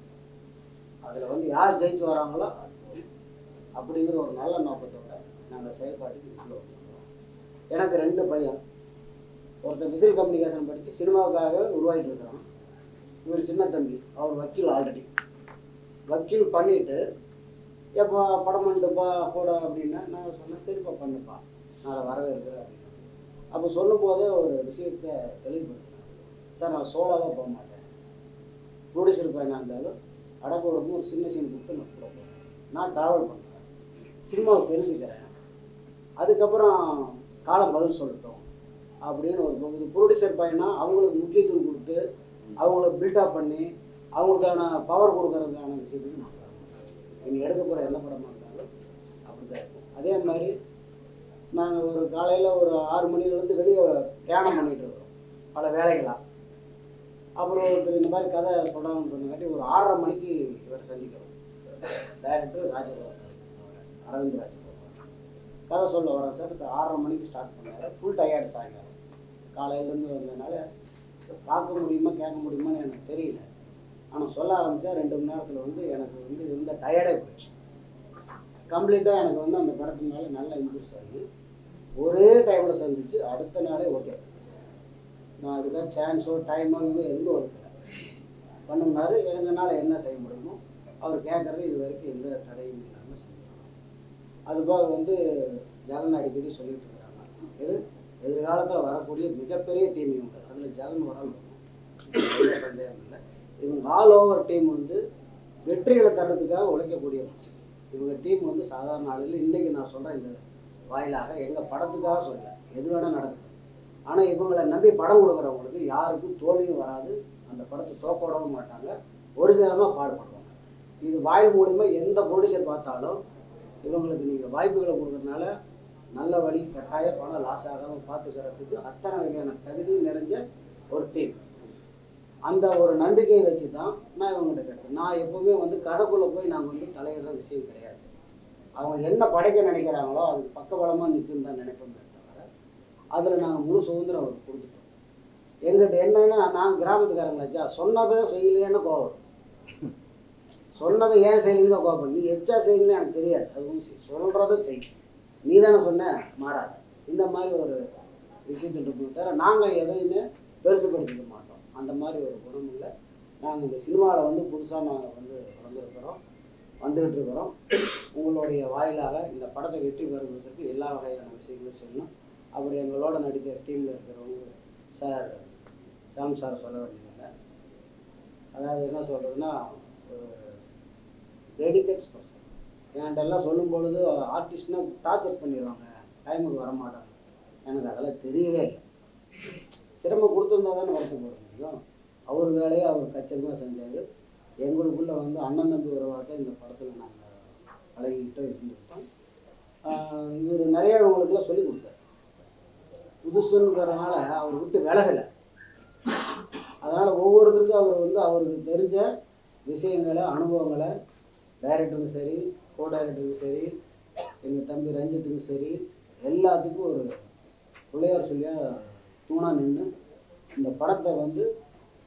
அதில் வந்து யார் ஜெயிச்சு வராங்களோ அது போதும் அப்படிங்கிற ஒரு நல்ல நோக்கத்தோட நாங்கள் செயல்பாட்டுக்கு இவ்வளோ பண்ணுறோம். எனக்கு 2 பையன். ஒருத்தர் விசில் கம்யூனிகேஷன் படித்து சினிமாவுக்காக உருவாகிட்டு இருக்கிறான். இவர் சின்ன தம்பி, அவர் வக்கீல். ஆல்ரெடி வக்கீல் பண்ணிவிட்டு எப்போ படம் பண்ணிட்டுப்பா கூட அப்படின்னா நான் சொன்னேன், சரிப்பா பண்ணுப்பா, நான் வரவேற்கிறேன் அப்படின்னு. அப்போ சொல்லும் போதே ஒரு விஷயத்தை தெளிவுபடுத்தினேன். சார் நான் சோலாவாக போக மாட்டேன், ப்ரொடியூசர் பையனாக இருந்தாலும் அடக்கோடமும் ஒரு சின்ன சீன் கொடுத்து நான் கூட போகிறேன். நான் ட்ராவல் பண்ணுறேன், சினிமாவை தெரிஞ்சுக்கிறேன், அதுக்கப்புறம் காலம் பதில் சொல்லட்டும் அப்படின்னு ஒரு பகுதி. ப்ரொடியூசர் பையனா அவங்களுக்கு முக்கியத்துவம் கொடுத்து அவங்களுக்கு பில்டப் பண்ணி அவங்களுக்கான பவர் கொடுக்கறதுக்கான விஷயத்துக்கு நான் நீங்கள் எடுக்க போகிற எந்த படமாக இருந்தாலும் அப்படி தான் இருக்கும். அதே மாதிரி நாங்கள் ஒரு காலையில் ஒரு 6 மணிலேருந்து வெளியே தியானம் பண்ணிகிட்டு இருக்கிறோம் பல வேலைகளாக. அப்புறம் ஒருத்தர் இந்த மாதிரி கதை சொல்கிறாங்கன்னு சொன்னங்காட்டி ஒரு 6:30 மணிக்கு இவரை சந்திக்கிறோம். டைரக்டர் ராஜகோபால், அரவிந்த் ராஜகோபால் கதை சொல்ல வரேன் சார். 6:30 மணிக்கு ஸ்டார்ட் பண்ணார். ஃபுல் டயர்டு சாயங்காலம் காலையிலேருந்து வந்ததுனால பார்க்க முடியுமா கேட்க முடியுமான்னு எனக்கு தெரியல. ஆனால் சொல்ல ஆரம்பித்தா 2 மணி நேரத்தில் வந்து எனக்கு வந்து இருந்த டயர்டே போயிடுச்சு. கம்ப்ளீட்டாக எனக்கு வந்து அந்த படத்து மேலே நல்ல இம்ப்ரூஸ் ஆகி ஒரே டைமில் சந்திச்சு அடுத்த நாளே ஓகே. நான் அதுக்காக சான்ஸோ டைமோ எதுவும் ஒதுக்கலை. பண்ணுனாரு. எங்களால் என்ன செய்ய முடியுமோ அவர் கேட்குறது இது வரைக்கும் எந்த தடையும் இல்லாமல் செஞ்சாங்க. அதுபோக வந்து ஜெகன் அடிக்கடி சொல்லிட்டு இருக்கிறாங்க, எதிர்காலத்தில் வரக்கூடிய மிகப்பெரிய டீம் இவங்க. அதில் ஜெகன் வரால் வரும், சந்தேகம் இல்லை. இவங்க ஆல் ஓவர் டீம் வந்து வெற்றிகளை தரத்துக்காக உழைக்கக்கூடிய மனுஷன். இவங்க டீம் வந்து சாதாரண ஆளுகள். இன்றைக்கி நான் சொல்கிறேன் இந்த வாயிலாக எங்கள் படத்துக்காக சொல்கிறேன், எது வேணால் நடக்கும். ஆனால் இவங்களை நம்பி படம் கொடுக்குறவங்களுக்கு யாருக்கும் தோல்வியும் வராது, அந்த படத்தை தோக்கோடவும் மாட்டாங்க, ஒரிஜினலாக பாடுபடுவாங்க. இது வாய் மூலிமா எந்த ப்ரொடியூசர் பார்த்தாலும் இவங்களுக்கு நீங்கள் வாய்ப்புகளை கொடுக்குறதுனால நல்ல வழி கட்டாய பணம் லாஸ் ஆகாமல் பார்த்துக்கிறதுக்கு அத்தனை வகையான தகுதியும் நிறைஞ்ச ஒரு டீம். அந்த ஒரு நம்பிக்கையை வச்சு தான் நான் இவங்ககிட்ட கேட்டேன். நான் எப்போவுமே வந்து கதைக்குள்ளே போய் நாங்கள் வந்து தலையிடுற விஷயம் கிடையாது. அவங்க என்ன படைக்க நினைக்கிறாங்களோ அதுக்கு பக்கபலமாக நிற்குன்னு தான் நினைப்போமே தவிர அதில் நாங்கள் முழு சுதந்திரம் அவருக்கு கொடுத்துட்டோம். எங்கிட்ட என்னன்னா, நாங்கள் கிராமத்துக்காரங்களாச்சா சொன்னதை செய்யலையேன்னு கோவம், சொன்னதை ஏன் செய்யலைன்னு தான் கோவம். நீ எச்சா செய்யலன்னு எனக்கு தெரியாது, அது ஒன்று சொல்கிறத செய், நீ தானே சொன்ன மாறாது. இந்த மாதிரி ஒரு விஷயத்தில் இருக்கணும் தவிர நாங்கள் எதையுமே பெருசுப்படுத்திக்க மாட்டோம். அந்த மாதிரி ஒரு குணம் இல்லை. நாங்கள் இந்த சினிமாவில் வந்து புதுசாக நாங்கள் வந்து வந்துக்கிட்டு இருக்கிறோம். உங்களுடைய வாயிலாக இந்த படத்தை வெற்றி பெறுவதற்கு எல்லா வகையான விஷயங்களும் செய்யணும். அப்புறம் எங்களோட நடிக்கிற டீமில் இருக்கிறவங்க சார் சாம் சார் சொல்ல வேண்டியதில்லை. அதாவது என்ன சொல்கிறதுன்னா, ஒரு டெடிகேட்ஸ் பர்சன். என்கிட்டெல்லாம் சொல்லும் பொழுது ஆர்டிஸ்ட்னா டார்ச்சர் பண்ணிடுவாங்க, டைமுக்கு வரமாட்டாங்க. எனக்கு அதெல்லாம் தெரியவே இல்லை. சிரமம் கொடுத்துருந்தா தானே வருத்தம் போட முடியும். அவர் வேலையை அவர் கச்சிதமாக செஞ்சார். எங்களுக்குள்ளே வந்து அண்ணன் தம்பி உறவாக தான் இந்த படத்தில் நாங்கள் பழகிக்கிட்டோம் இருந்துக்கிட்டோம். இவர் நிறையா இவங்களுக்குலாம் சொல்லிக் கொடுத்தார். புதுசுங்கிறதுனால அவர் விட்டு விலகலை. அதனால் ஒவ்வொருத்தருக்கும் அவர் வந்து அவருக்கு தெரிஞ்ச விஷயங்களை அனுபவங்களை டைரக்டருக்கும் சரி, கோ டைரக்டருக்கும் சரி, எங்கள் தம்பி ரஞ்சித்துக்கும் சரி, எல்லாத்துக்கும் ஒரு பிள்ளையார் சொல்லியாக தூணாக நின்று இந்த படத்தை வந்து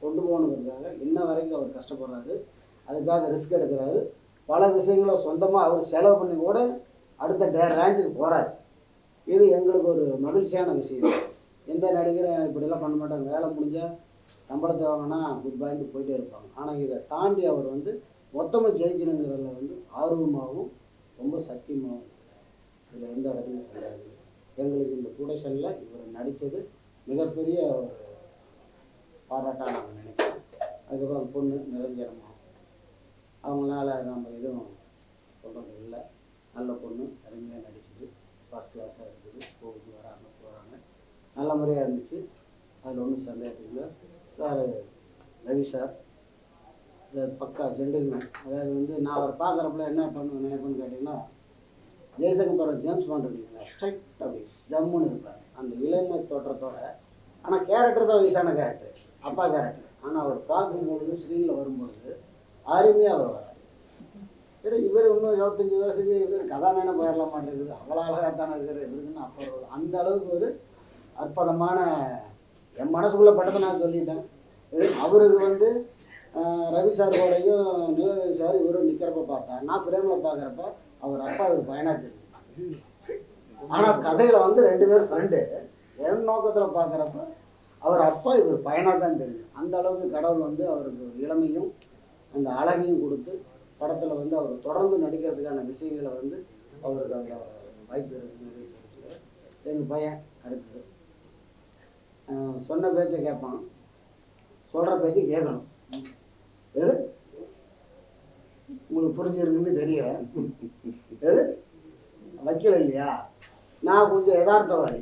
கொண்டு போகணுங்கிறதுக்காக இன்ன வரைக்கும் அவர் கஷ்டப்படுறாரு. அதுக்காக ரிஸ்க் எடுக்கிறாரு. பல விஷயங்களை சொந்தமாக அவர் செலவு பண்ணி கூட அடுத்த ரேஞ்சுக்கு போகிறாரு. இது எங்களுக்கு ஒரு மகிழ்ச்சியான விஷயம். எந்த நடிகரும் இப்படிலாம் பண்ண மாட்டாங்க. வேலை முடிஞ்சால் சம்பளத்தை வாங்கினா குட் பாயிண்ட் போயிட்டே இருப்பாங்க. ஆனால் இதை தாண்டி அவர் வந்து மொத்தமாக ஜெயிக்கணுங்கிறதுல வந்து ஆர்வமாகவும் ரொம்ப சத்தியமாகவும் இதில் எந்த இடத்துலையும் சரியாது. எங்களுக்கு இந்த ப்ரொடக்ஷனில் இவர் நடித்தது மிகப்பெரிய ஒரு பாராட்டாக நாங்கள் நினைக்கிறோம். அதுக்கப்புறம் அந்த பொண்ணு நிரஞ்சனமா, அவங்களால நம்ம எதுவும் சொல்கிறது இல்லை. நல்ல பொண்ணு, அருமையாக நடிச்சுது, ஃபஸ்ட் கிளாஸாக இருக்குது, போகுது போகிறாங்க, நல்ல முறையாக இருந்துச்சு. அதில் ஒன்றும் சந்தேகம் இல்லை. சார் ரவி சார் பக்கா ஜென்டில்மேன். அதாவது வந்து நான் அவர் பார்க்குறப்பல என்ன நினைப்பேன்னு கேட்டிங்கன்னா, ஜெய்சங்கர் ஜேம்ஸ் பாண்ட் இருக்குங்களா, ஸ்ட்ரைட் அப்படி ஜம்முன்னு இருப்பார் அந்த இளமை தோற்றத்தோட. ஆனால் கேரக்டர் தான் வயசான கேரக்டர், அப்பா கேரக்டர். ஆனால் அவர் பார்க்கும்பொழுது ஸ்க்ரீனில் வரும்பொழுது அருமையாக வருவார். சரி, இவர் இன்னும் 25 வயசுக்கு இவர் கதாநாயகன் போயிடலாம் மாட்டேங்குது, அவ்வளோ அழகாகத்தானே இருக்கிற இவருக்குன்னு அப்போ அந்த அளவுக்கு ஒரு அற்புதமான என் மனசுக்குள்ளே பட்டதை நான் சொல்லிட்டேன். அவருக்கு வந்து ரவி சார் கூடயும் ரவி சார் இவரும் நிற்கிறப்ப பார்த்தா, நான் ஃப்ரேமில் பார்க்குறப்ப அவர் அப்பா இவர் பயனாக தெரியும். ஆனால் கதையில் வந்து 2 பேரும் ஃப்ரெண்டு. என் நோக்கத்தில் பார்க்குறப்ப அவர் அப்பா இவர் பயனாக தான் தெரியும். அந்த அளவுக்கு கடவுள் வந்து அவருக்கு இளமையும் அந்த அழகையும் கொடுத்து படத்தில் வந்து அவர் தொடர்ந்து நடிக்கிறதுக்கான விஷயங்களை வந்து அவருக்கு அந்த வாய்ப்பு இருக்குன்னு தெரிஞ்சுக்க. எங்கள் பையன் அடுத்தது சொன்ன பேச்சை கேட்பான், சொல்கிற பேச்சு கேட்கணும். எது உங்களுக்கு புரிஞ்சிருக்குன்னு தெரியல. எது வைக்கல இல்லையா? நான் கொஞ்சம் யதார்த்தவாதி.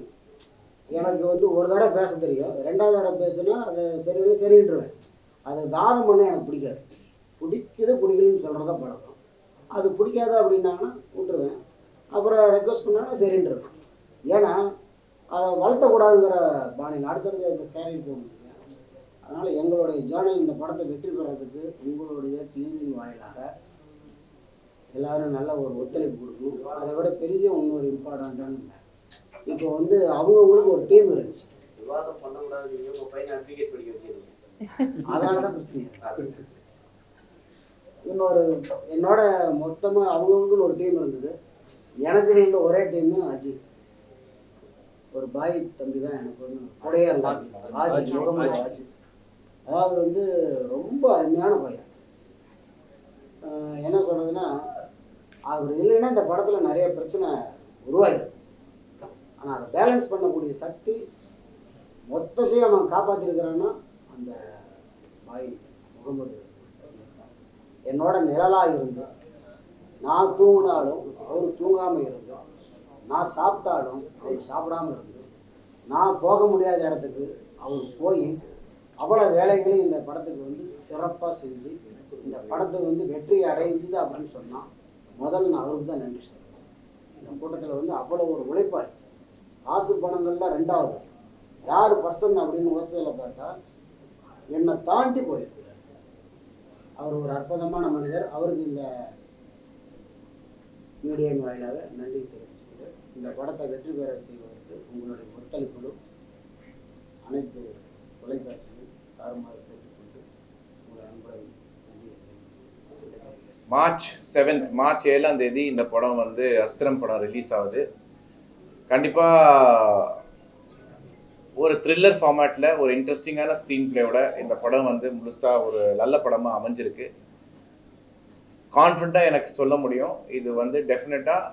எனக்கு வந்து ஒரு தடவை பேச தெரியும், 2வது தடவை பேசுனா அதை சரின்றுவேன். அது தானம் பண்ண எனக்கு பிடிக்காது. பிடிக்கலன்னு சொல்கிறத பழக்கம். அது பிடிக்காது அப்படின்னாங்கன்னா விட்டுருவேன். அப்புறம் ரெக்வஸ்ட் பண்ணாலும் சரின்றுவேன். ஏன்னா அதை வளர்த்தக்கூடாதுங்கிற பாணியில் அடுத்தடுத்த கேரியர் போகணும். அதனால் எங்களுடைய ஜேர்னல் இந்த படத்தை வெற்றி பெறதுக்கு உங்களுடைய டிவியின் வாயிலாக எல்லோரும் நல்ல ஒரு ஒத்துழைப்பு கொடுக்கணும். அதை விட பெரிய இன்னொரு இம்பார்ட்டண்ட்டான இப்போ வந்து அவங்கவுங்களுக்கு ஒரு டீம் இருந்துச்சு. விவாதம் பண்ணக்கூடாது, உங்கள் பையனை அட்வொகேட் படிக்க வச்சிருக்கீங்க, அதனால தான் பிரச்சனை. இன்னொரு என்னோட மொத்தமாக அவங்கவுங்களுக்குன்னு ஒரு டீம் இருந்தது. எனக்கு இருந்த ஒரே டீமு அஜித். ஒரு பாய் தம்பி தான் எனக்கு ஒன்று கூடையே இருந்தாங்க, ஆஜித், முகமது ஆஜித். அதாவது வந்து ரொம்ப அருமையான பையன். என்ன சொல்கிறதுன்னா, அவர் இல்லைன்னா இந்த படத்தில் நிறைய பிரச்சனை உருவாயிடும். ஆனால் அதை பேலன்ஸ் பண்ணக்கூடிய சக்தி மொத்தத்தையும் அவன் காப்பாற்றிருக்கிறான்னா அந்த பாய் முகமது என்னோட நிழலாக இருந்து, நான் தூங்கினாலும் அவர் தூங்காமல் இருந்து, நான் சாப்பிட்டாலும் அவர் சாப்பிடாமல் இருந்து, நான் போக முடியாத இடத்துக்கு அவர் போய் அவ்வளோ வேலைகளையும் இந்த படத்துக்கு வந்து சிறப்பாக செஞ்சு இந்த படத்துக்கு வந்து வெற்றி அடைஞ்சுது அப்படின்னு சொன்னால் முதல்ல நான் அவருக்கு தான் நன்றி சொல்லுவேன். இந்த கூட்டத்தில் வந்து அவ்வளோ ஒரு உழைப்பாளி. காசு பணங்கள்லாம் 2வது, யார் பர்சன் அப்படின்னு உழைச்சதில் பார்த்தா என்னை தாண்டி போயிருக்கிறார். அவர் ஒரு அற்புதமான மனிதர். அவருக்கு இந்த மீடியம் வாயிலாக நன்றி தெரிவிச்சுக்கிறேன். இந்த படத்தை வெற்றி பெற செய்வதற்கு உங்களுடைய ஒத்துழைப்பிலும் அனைத்து தொலைக்காட்சியும் தாறுமாறு கேட்டுக்கொண்டு உங்களை அன்புடன் நன்றி தெரிவிச்சுக்கிறேன். மார்ச் 7 மார்ச் 7ஆம் தேதி இந்த படம் வந்து அஸ்திரம் படம் ரிலீஸ் ஆகுது. கண்டிப்பாக ஒரு த்ரில்லர் ஃபார்மேட்டில் ஒரு இன்ட்ரெஸ்டிங்கான ஸ்க்ரீன் பிளேயோட இந்த படம் வந்து முழுசாக ஒரு நல்ல படமாக அமைஞ்சிருக்கு. கான்ஃபிடண்ட்டாக எனக்கு சொல்ல முடியும், இது வந்து டெஃபினட்டாக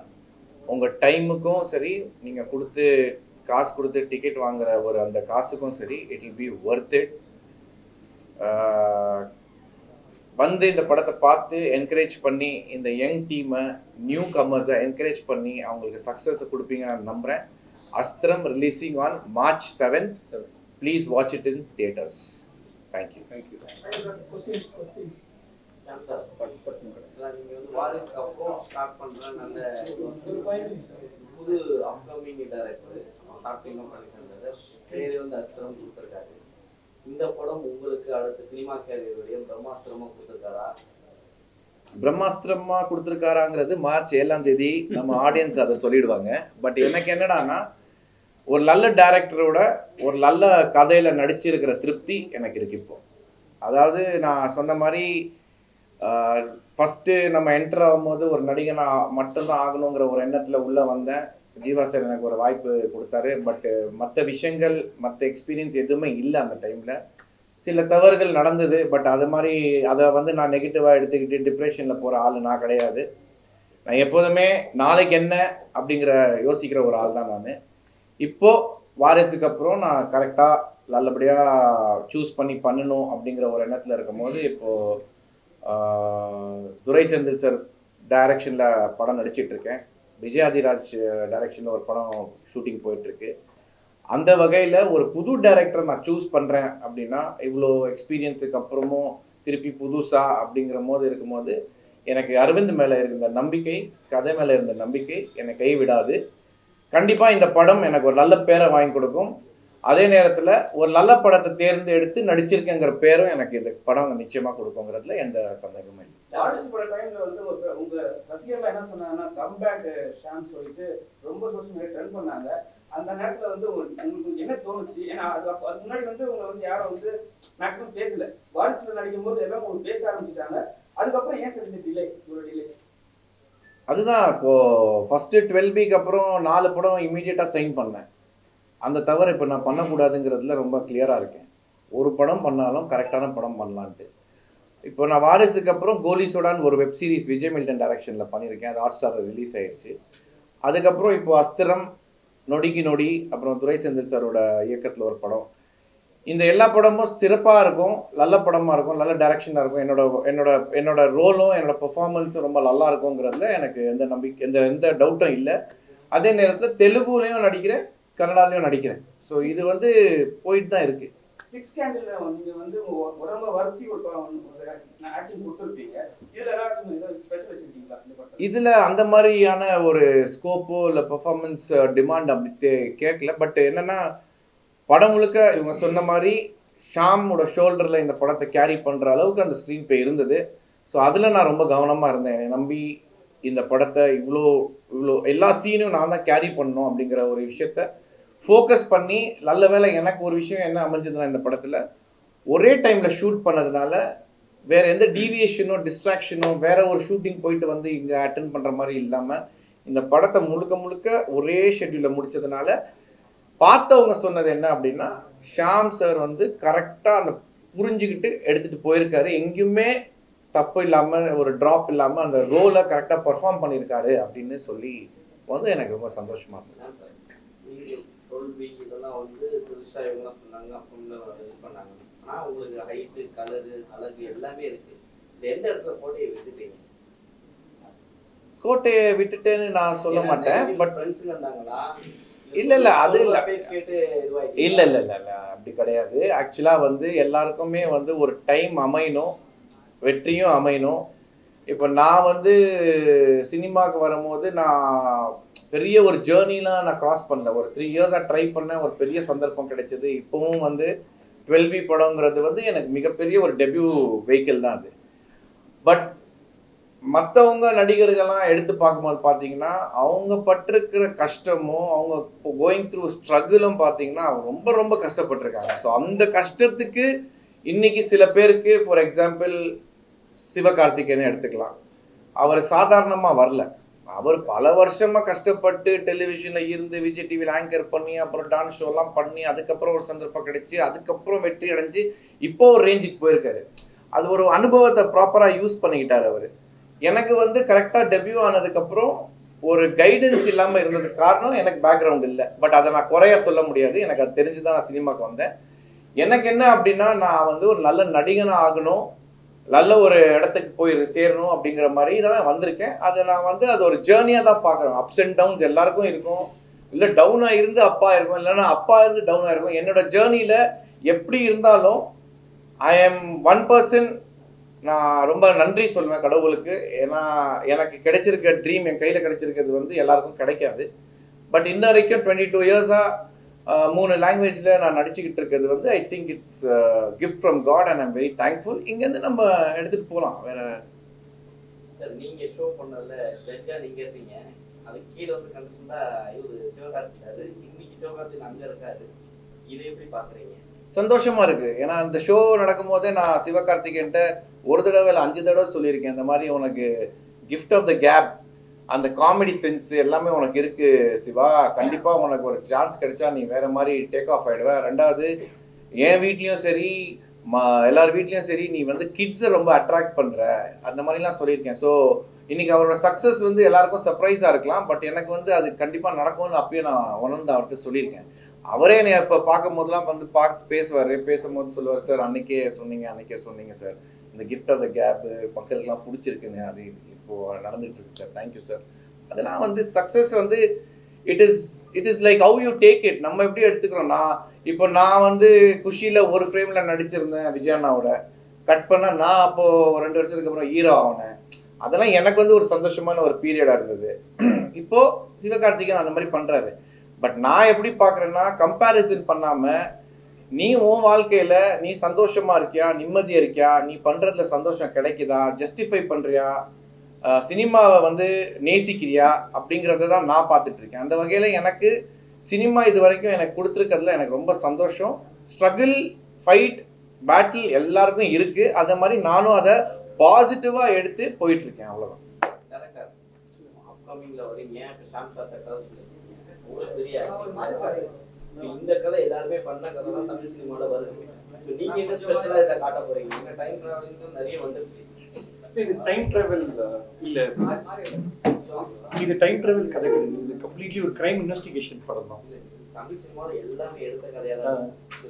உங்கள் டைமுக்கும் சரி, நீங்கள் காசு கொடுத்து டிக்கெட் வாங்குற ஒரு அந்த காசுக்கும் சரி, it will be worth it. வந்து இந்த படத்தை பார்த்து என்கரேஜ் பண்ணி இந்த யங் டீமை, நியூ கமர்ஸை என்கரேஜ் பண்ணி அவங்களுக்கு சக்ஸஸை கொடுப்பீங்க நான் நம்புகிறேன். அஸ்திரம் releasing on March 7th. Please watch it in theaters. Thank you. நீங்க வந்து வாரிசுக்கு அப்புறம் ஸ்டார்ட் பண்ற நல்ல புது அப்கமிங் டைரக்டர் ஸ்டார்டிங் பண்ணிருக்காரு. பேரு வந்து அஸ்திரம் கொடுத்துருக்காரு. இந்த படம் உங்களுக்கு அடுத்த சினிமா கேரியருடைய பிரம்மாஸ்திரமா கொடுத்துருக்காரா? பிரம்மாஸ்திரமா கொடுத்துருக்காராங்கிறது மார்ச் 7ஆம் தேதி நம்ம ஆடியன்ஸ் அதை சொல்லிடுவாங்க. பட் எனக்கு என்னடானா, ஒரு நல்ல டைரக்டரோட ஒரு நல்ல கதையில நடிச்சிருக்கிற திருப்தி எனக்கு இருக்கு இப்போ. அதாவது நான் சொன்ன மாதிரி ஃபஸ்ட்டு நம்ம என்டர் ஆகும்போது ஒரு நடிகனா மட்டும்தான் ஆகணுங்கிற ஒரு எண்ணத்தில் உள்ளே வந்தேன். ஜீவா சார் எனக்கு ஒரு வாய்ப்பு கொடுத்தாரு. பட்டு மற்ற விஷயங்கள், மற்ற எக்ஸ்பீரியன்ஸ் எதுவுமே இல்லை அந்த டைமில். சில தவறுகள் நடந்தது. பட் அது மாதிரி அதை வந்து நான் நெகட்டிவாக எடுத்துக்கிட்டு டிப்ரெஷனில் போகிற ஆள் நான் கிடையாது. நான் எப்போதுமே நாளைக்கு என்ன அப்படிங்கிற யோசிக்கிற ஒரு ஆள் தான் நான். இப்போது வாரிசுக்கு அப்புறம் நான் கரெக்டாக நல்லபடியாக சூஸ் பண்ணி பண்ணணும் அப்படிங்கிற ஒரு எண்ணத்தில் இருக்கும்போது இப்போது துரை செந்தில் சார் டைரக்ஷனில் படம் நடிச்சிட்ருக்கேன். விஜயாதிராஜ் டைரக்ஷனில் ஒரு படம் ஷூட்டிங் போயிட்டுருக்கு. அந்த வகையில் ஒரு புது டைரக்டரை நான் சூஸ் பண்ணுறேன் அப்படின்னா, இவ்வளோ எக்ஸ்பீரியன்ஸுக்கு அப்புறமும் திருப்பி புதுசாக அப்படிங்கிற போது இருக்கும்போது எனக்கு அரவிந்த் மேலே இருந்த நம்பிக்கை, கதை மேலே இருந்த நம்பிக்கை என்னை கைவிடாது. கண்டிப்பாக இந்த படம் எனக்கு ஒரு நல்ல பேரை வாங்கி கொடுக்கும். அதே நேரத்தில் ஒரு நல்ல படத்தை தேர்ந்தெடுத்து நடிச்சிருக்கேங்கிற பேரும் எனக்கு இந்த படம் நிச்சயமாக கொடுக்குங்கிறதுல எந்த சந்தேகமும் இல்லை. ஆர்டிஸ்ட் பட டைம்ல வந்து உங்க ரசிகர்கள் என்ன சொன்னாங்கன்னா கம்பேக் ஷாம் சொல்லிட்டு ரொம்ப சோஷியல் மீடியா ட்ரெண்ட் பண்ணாங்க. அந்த நேரத்துல வந்து உங்களுக்கு என்ன தோணுச்சு? ஏன்னா அதுக்கு முன்னாடி வந்து உங்களை வந்து யாரும் வந்து மேக்ஸிமம் பேசல. வாரிசுல நடிக்கும் போது எல்லாம் உங்களுக்கு பேச ஆரம்பிச்சுட்டாங்க. அதுக்கப்புறம் ஏன் சார் இந்த டிலே, ஒரு டிலே? அதுதான் இப்போது ஃபஸ்ட்டு 12 வீக் அப்புறம் 4 படம் இமீடியட்டாக சைன் பண்ணேன். அந்த தவிர இப்போ நான் பண்ணக்கூடாதுங்கிறதுல ரொம்ப கிளியராக இருக்கேன். ஒரு படம் பண்ணாலும் கரெக்டான படம் பண்ணலான்ட்டு. இப்போ நான் வாரிசுக்கு அப்புறம் கோலி சோடான்னு ஒரு வெப் சீரிஸ் விஜய் மில்டன் டைரக்ஷனில் பண்ணியிருக்கேன். அது ஹாட்ஸ்டாரில் ரிலீஸ் ஆயிடுச்சு. அதுக்கப்புறம் இப்போ அஸ்திரம், நொடிக்கு நொடி, அப்புறம் துரை செந்தில் சாரோட இயக்கத்தில் ஒரு படம். இந்த எல்லா படமும் சிறப்பாக இருக்கும், நல்ல படமாக இருக்கும், நல்ல டைரக்ஷனாக இருக்கும். என்னோட ரோலும் என்னோட பெர்ஃபார்மன்ஸும் ரொம்ப நல்லா இருக்குங்கிறதுல எனக்கு எந்த நம்பிக்கை எந்த டவுட்டும் இல்லை. அதே நேரத்தில் தெலுங்குலேயும் நடிக்கிறேன், கன்னடாலையும் நடிக்கிறேன். ஸோ இது வந்து போயிட்டு தான் இருக்குது. 6 கேண்டில் நீங்க வந்து உடம்ப வருத்தி ஒரு ஆக்டிங் கொடுத்துருப்பீங்க. இதுல ஏதாவது ஸ்பெஷல் வச்சிருக்கீங்களா இந்த படத்துல? இதில் அந்த மாதிரியான ஒரு ஸ்கோப்போ இல்லை பெர்ஃபார்மன்ஸ் டிமாண்ட் அப்படி கேட்கல. பட் என்னென்னா படம் முழுக்க இவங்க சொன்ன மாதிரி ஷாமோட ஷோல்டரில் இந்த படத்தை கேரி பண்ணுற அளவுக்கு அந்த ஸ்க்ரீன் ப்ளே இருந்தது. ஸோ அதில் நான் ரொம்ப கவனமாக இருந்தேன். என்னை நம்பி இந்த படத்தை இவ்வளோ எல்லா சீனும் நான் தான் கேரி பண்ணணும் அப்படிங்கிற ஒரு விஷயத்த ஃபோக்கஸ் பண்ணி, நல்ல வேளை எனக்கு ஒரு விஷயம் என்ன அமைஞ்சதுன்னா இந்த படத்தில் ஒரே டைமில் ஷூட் பண்ணதுனால வேறு எந்த டீவியேஷனோ டிஸ்ட்ராக்ஷனோ வேறு ஒரு ஷூட்டிங் போயிட்டு வந்து இங்கே அட்டென்ட் பண்ணுற மாதிரி இல்லாமல் இந்த படத்தை முழுக்க ஒரே ஷெட்யூலில் முடித்ததுனால பார்த்தவங்க சொன்னது என்ன அப்படின்னா, ஷாம் சார் வந்து கரெக்டாக அந்த புரிஞ்சுக்கிட்டு எடுத்துகிட்டு போயிருக்காரு. எங்கேயுமே தப்பு இல்லாமல், ஒரு ட்ராப் இல்லாமல் அந்த ரோலை கரெக்டாக பர்ஃபார்ம் பண்ணியிருக்காரு அப்படின்னு சொல்லி வந்து எனக்கு ரொம்ப சந்தோஷமாக இருந்தது. தோல்வி இதெல்லாம் வந்து புதுசாக இவங்க சொன்னாங்க, அப்படின்னு இது பண்ணாங்க. ஆனால் உங்களுக்கு ஹைட்டு, கலரு, அழகு எல்லாமே இருக்கு. இந்த எந்த இடத்துல கோட்டையை விட்டுட்டீங்க? கோட்டையை விட்டுட்டேன்னு நான் சொல்ல மாட்டேன். பட் ஃப்ரெண்ட்ஸுங்க இருந்தாங்களா? இல்லை அது இல்லை கேட்டு இல்லை அப்படி கிடையாது. ஆக்சுவலாக வந்து எல்லாருக்குமே வந்து ஒரு டைம் அமையணும், வெற்றியும் அமையணும். இப்போ நான் வந்து சினிமாவுக்கு வரும்போது நான் பெரிய ஒரு ஜேர்னிலாம் நான் கிராஸ் பண்ணல. ஒரு 3 இயர்ஸாக ட்ரை பண்ணேன், ஒரு பெரிய சந்தர்ப்பம் கிடைச்சது. இப்போவும் வந்து 12B படங்கிறது வந்து எனக்கு மிகப்பெரிய ஒரு டெபியூ வெஹிக்கிள் தான் அது. பட் மற்றவங்க நடிகர்கள்லாம் எடுத்து பார்க்கும்போது பார்த்தீங்கன்னா அவங்க பட்டிருக்கிற கஷ்டமும் அவங்க கோயிங் த்ரூ ஸ்ட்ரகிளும் பார்த்தீங்கன்னா அவங்க ரொம்ப கஷ்டப்பட்டிருக்காங்க. ஸோ அந்த கஷ்டத்துக்கு இன்னைக்கு சில பேருக்கு, ஃபார் எக்ஸாம்பிள் சிவகார்த்திகேயனை எடுத்துக்கலாம். அவர் சாதாரணமாக வரல. அவர் பல வருஷமாக கஷ்டப்பட்டு டெலிவிஷனில் இருந்து விஜய் டிவியில் ஆங்கர் பண்ணி, அப்புறம் டான்ஸ் ஷோலாம் பண்ணி, அதுக்கப்புறம் ஒரு சந்தர்ப்பம் கிடைச்சி, அதுக்கப்புறம் வெற்றி அடைஞ்சு இப்போ ஒரு ரேஞ்சுக்கு போயிருக்காரு. அது ஒரு அனுபவத்தை ப்ராப்பராக யூஸ் பண்ணிக்கிட்டார் அவர். எனக்கு வந்து கரெக்டாக டெபியூ ஆனதுக்கப்புறம் ஒரு கைடன்ஸ் இல்லாமல் இருந்ததுக்கு காரணம் எனக்கு பேக்ரவுண்ட் இல்லை. பட் அதை நான் குறைய சொல்ல முடியாது. எனக்கு அது தெரிஞ்சு தான் நான் சினிமாவுக்கு வந்தேன். எனக்கு என்ன அப்படின்னா, நான் வந்து ஒரு நல்ல நடிகனாக ஆகணும், நல்ல ஒரு இடத்துக்கு போய் சேரணும் அப்படிங்கிற மாதிரி தான் வந்திருக்கேன். அதை நான் வந்து அது ஒரு ஜேர்னியாக தான் பார்க்குறேன். அப்ஸ் அண்ட் டவுன்ஸ் எல்லாருக்கும் இருக்கும். இல்லை டவுனாக இருந்து அப்பா இருக்கும், இல்லைன்னா அப்பா இருந்து டவுனாக இருக்கும். என்னோட ஜேர்னியில் எப்படி இருந்தாலும் ஐ எம் 1%. நான் ரொம்ப நன்றி சொல்லுவேன் கடவுளுக்கு. ஏன்னா எனக்கு கிடைச்சிருக்க ட்ரீம், என் கையில் கிடைச்சிருக்கிறது வந்து எல்லாருக்கும் கிடைக்காது. பட் இன்ன வரைக்கும் 22 இயர்ஸாக 3 லாங்குவேஜில் நான் நடிச்சுக்கிட்டு இருக்கிறது வந்து I think it's gift from God and I'm very thankful. இங்கேருந்து நம்ம எடுத்துகிட்டு போகலாம். வேற சார் நீங்கள் ஷோ பண்ணல ஜட்ஜா நீங்கள் இருக்கீங்க, அது கீழே வந்து கண்டிஷன் இவர் சிவகார்த்திகாரு, இன்னைக்கு சிவகார்த்திகேயன் அங்கே இருக்காரு. இதை எப்படி பார்க்குறீங்க? சந்தோஷமா இருக்கு. ஏன்னா அந்த ஷோ நடக்கும் போதே நான் சிவகார்த்திகேயன்ட்ட ஒரு தடவை இல்லை 5 தடவை சொல்லியிருக்கேன், இந்த மாதிரி உனக்கு கிஃப்ட் ஆஃப் த கேப், அந்த காமெடி சென்ஸ் எல்லாமே உனக்கு இருக்கு சிவா, கண்டிப்பா உனக்கு ஒரு சான்ஸ் கிடைச்சா நீ வேற மாதிரி டேக் ஆஃப் ஆயிடுவ. 2வது என் வீட்லயும் சரி எல்லார் வீட்லயும் சரி நீ வந்து கிட்ஸை ரொம்ப அட்ராக்ட் பண்ற, அந்த மாதிரிலாம் சொல்லியிருக்கேன். ஸோ இன்னைக்கு அவரோட சக்ஸஸ் வந்து எல்லாருக்கும் சர்ப்ரைஸா இருக்கலாம். பட் எனக்கு வந்து அது கண்டிப்பா நடக்கும்னு அப்பயே நான் உணர்ந்து அவர்கிட்ட சொல்லியிருக்கேன். அவரே என்னை இப்போ பார்க்கும் போதெல்லாம் வந்து பார்த்து பேசுவார், பேசும்போது சொல்லுவார், சார் அன்னைக்கே சொன்னீங்க சார், இந்த கிஃப்ட் ஆஃப் த கேப்பு மக்களுக்கெல்லாம் பிடிச்சிருக்குங்க, அது இப்போது நடந்துகிட்டு இருக்கு சார், தேங்க்யூ சார். அதெல்லாம் வந்து சக்ஸஸ் வந்து it is like how you take it. நம்ம எப்படி எடுத்துக்கிறோம். நான் வந்து குஷியில் ஒரு ஃப்ரேமில் நடிச்சிருந்தேன் விஜயண்ணாவோட, கட் பண்ணால் நான் அப்போது 2 வருஷத்துக்கு அப்புறம் ஹீரோ ஆகினேன். அதெல்லாம் எனக்கு வந்து ஒரு சந்தோஷமான ஒரு பீரியடாக இருந்தது. இப்போது சிவகார்த்திகேயன் அந்த மாதிரி பண்ணுறாரு. பட் நான் எப்படி பார்க்குறேன்னா, கம்பேரிசன் பண்ணாமல் நீ உன் வாழ்க்கையில் நீ சந்தோஷமாக இருக்கியா, நிம்மதியாக இருக்கியா, நீ பண்ணுறதுல சந்தோஷம் கிடைக்குதா, ஜஸ்டிஃபை பண்ணுறியா, சினிமாவை வந்து நேசிக்கிறியா அப்படிங்கிறத தான் நான் பார்த்துட்டு இருக்கேன். அந்த வகையில் எனக்கு சினிமா இது வரைக்கும் எனக்கு கொடுத்துருக்கிறதுல எனக்கு ரொம்ப சந்தோஷம். ஸ்ட்ரகிள், ஃபைட், பேட்டில் எல்லாருக்கும் இருக்குது. அதே மாதிரி நானும் அதை பாசிட்டிவாக எடுத்து போயிட்டுருக்கேன். அவ்வளோதான். இந்த கதை எல்லாருமே பண்ண கதை தான் தமிழ் சினிமால வருது. நீங்க என்ன ஸ்பெஷலா இத காட்ட போறீங்க? இந்த டைம் டிராவலிங் நிறைய வந்துருச்சு. இது டைம் டிராவல் இல்ல, இது டைம் டிராவல் கதை கிடையாது. இது கம்ப்ளீட்லி ஒரு கிரைம் இன்வெஸ்டிகேஷன் படம் தான். தமிழ் சினிமால எல்லாமே எடுத்த கதையா தான்.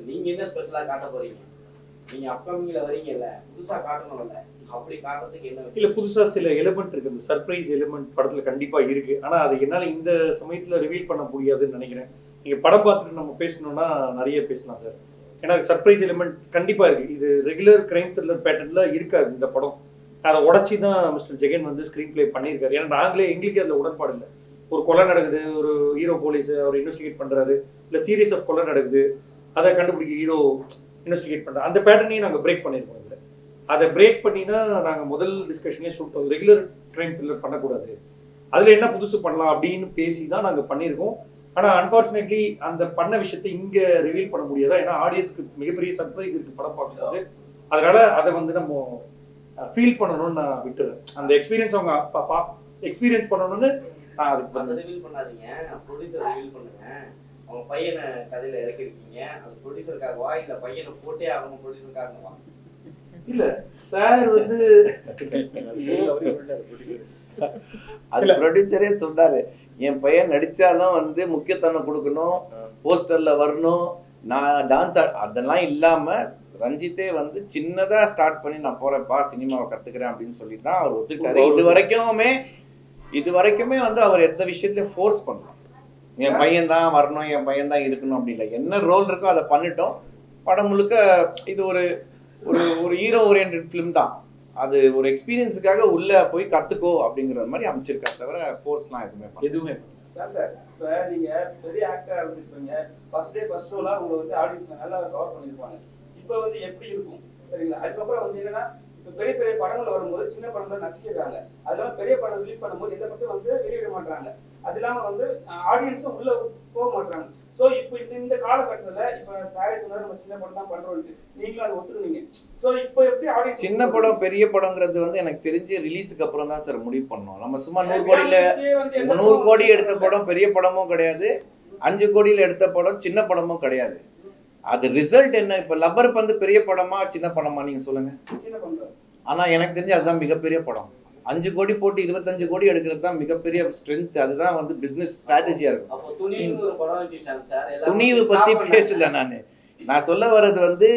நீங்க என்ன ஸ்பெஷலா காட்ட போறீங்க? நீங்க அப்கமிங்ல வரீங்கல்ல, புதுசா காட்டணும்ல, அப்படி காட்டுறதுக்கு என்ன? இல்ல, புதுசா சில எலிமெண்ட் இருக்கு, இந்த சர்ப்ரைஸ் எலிமெண்ட் படத்துல கண்டிப்பா இருக்கு. ஆனா அது என்னால இந்த சமயத்துல ரிவீல் பண்ண முடியாதுன்னு நினைக்கிறேன். நீங்க படம் பார்த்துட்டு நம்ம பேசணும்னா நிறைய பேசலாம் சார். ஏன்னா சர்ப்ரைஸ் எலிமெண்ட் கண்டிப்பா இருக்கு. இது ரெகுலர் கிரைம் த்ரில்லர் பேட்டர்ன்ல இருக்காது இந்த படம். அதை உடச்சி தான் மிஸ்டர் ஜெகன் வந்து ஸ்க்ரீன் பிளே பண்ணியிருக்காரு. ஏன்னா எங்களுக்கு அதில் உடன்பாடு இல்லை. ஒரு கொலை நடக்குது, ஒரு ஹீரோ போலீஸ் அவர் இன்வெஸ்டிகேட் பண்ணுறாரு, இல்லை சீரியஸ் ஆஃப் கொலை நடக்குது, அதை கண்டுபிடிக்க ஹீரோ இன்வெஸ்டிகேட் பண்ணுறாரு. அந்த பேட்டர்னையும் நாங்கள் பிரேக் பண்ணியிருக்கோம். இதில் அதை பிரேக் பண்ணி தான் நாங்கள் முதல் டிஸ்கஷனே சொல்லிட்டோம், ரெகுலர் கிரைம் த்ரில்லர் பண்ணக்கூடாது, அதில் என்ன புதுசு பண்ணலாம் அப்படின்னு பேசி தான் நாங்கள் பண்ணியிருக்கோம். ஆனால் அன்ஃபார்ச்சுனேட்லி அந்த பண்ண விஷயத்தை இங்கே ரிவீல் பண்ண முடியாதா, ஏன்னா ஆடியன்ஸ்க்கு மிகப்பெரிய சர்ப்ரைஸ் இருக்குது படம் பார்க்கும்போது. அதனால அதை வந்து நம்ம ஃபீல் பண்ணணும்னு நான் விட்டுறேன். அந்த எக்ஸ்பீரியன்ஸ் அவங்க எக்ஸ்பீரியன்ஸ் பண்ணணும்னு நான் அதுக்கு அதை ரிவீல் பண்ணாதீங்க, ப்ரொடியூசர் ரிவீல் பண்ணுங்க. அவங்க பையனை கதையில இறக்கிருக்கீங்க, அது ப்ரொடியூசருக்காகவா இல்லை பையனை போட்டே ஆகணும் ப்ரொடியூசருக்காகவா? இல்ல சார் வந்து அது ப்ரொடியூசரே சொன்னாரு, என் பையன் நடிச்சாலும் வந்து முக்கியத்துவம் கொடுக்கணும், போஸ்டர்ல வரணும், நான் டான்ஸ் அதெல்லாம் இல்லாம ரஞ்சித்தே வந்து சின்னதா ஸ்டார்ட் பண்ணி நான் போறப்பா சினிமாவை கத்துக்கிறேன் அப்படின்னு சொல்லி தான் அவர் ஒத்துக்கிட்டாரு. இது வரைக்குமே வந்து அவர் எந்த விஷயத்தையும் ஃபோர்ஸ் பண்ணலாம், என் பையன் தான் வரணும், என் பையன் தான் இருக்கணும் அப்படி இல்லை. என்ன ரோல் இருக்கோ அதை பண்ணிட்டோம். படம் முழுக்க இது ஒரு ஒரு ஹீரோ ஓரியன்டட் ஃபிலிம் தான். அது ஒரு எக்ஸ்பீரியன்ஸுக்காக உள்ள போய் கத்துக்கோ அப்படிங்கிற மாதிரி அமைச்சிருக்கா தவிர ஃபோர்ஸ்லாம் எதுவுமே சார். இப்போ நீங்க பெரிய ஆக்டரா இருந்திருப்பீங்க, ஃபர்ஸ்ட் டே ஃபர்ஸ்ட் ஷோலாம் உங்களை வந்து ஆடியன்ஸ் நல்லா கவர் பண்ணிருப்பாங்க. இப்போ வந்து எப்படி இருக்கும் சரிங்களா? அதுக்கப்புறம் வந்து என்னன்னா, இப்போ பெரிய பெரிய படங்கள் வரும்போது சின்ன படங்கள் நசிக்கிறாங்க. அதெல்லாம் பெரிய படம் ரிலீஸ் பண்ணும்போது எந்த படத்தையும் வந்து வெளியிட மாட்டாங்க. அது இல்லாம வந்து ஆடியன்ஸும் உள்ள போக மாட்டாங்க. ஸோ இப்போ இந்த காலகட்டத்துல இப்போ சாரி சொன்னாரு நம்ம சின்ன படம் தான் பண்றோம்ட்டு, நீங்களும் அதை ஒத்துக்குனீங்க. ஸோ இப்போ எப்படி ஆடியன்ஸ் சின்ன படம் பெரிய படங்கிறது வந்து எனக்கு தெரிஞ்சு ரிலீஸுக்கு அப்புறம் தான் சார் முடிவு பண்ணோம். நம்ம சும்மா 100 கோடி எடுத்த படம் பெரிய படமும் கிடையாது, 5 கோடியில் எடுத்த படம் சின்ன படமும் கிடையாது. அது ரிசல்ட் என்ன? இப்ப லப்பர் பந்து பெரிய படமா சின்ன படமா நீங்க சொல்லுங்க. ஆனா எனக்கு தெரிஞ்சு அதுதான் மிகப்பெரிய படம். 5 கோடி போட்டு 25 கோடி எடுக்கிறது தான் மிகப்பெரிய ஸ்ட்ரென்த். அதுதான் வந்து பிசினஸ் ஸ்ட்ராட்டஜியா இருக்கும். துணிவு பத்தி பேசல நான் சொல்ல வர்றது வந்து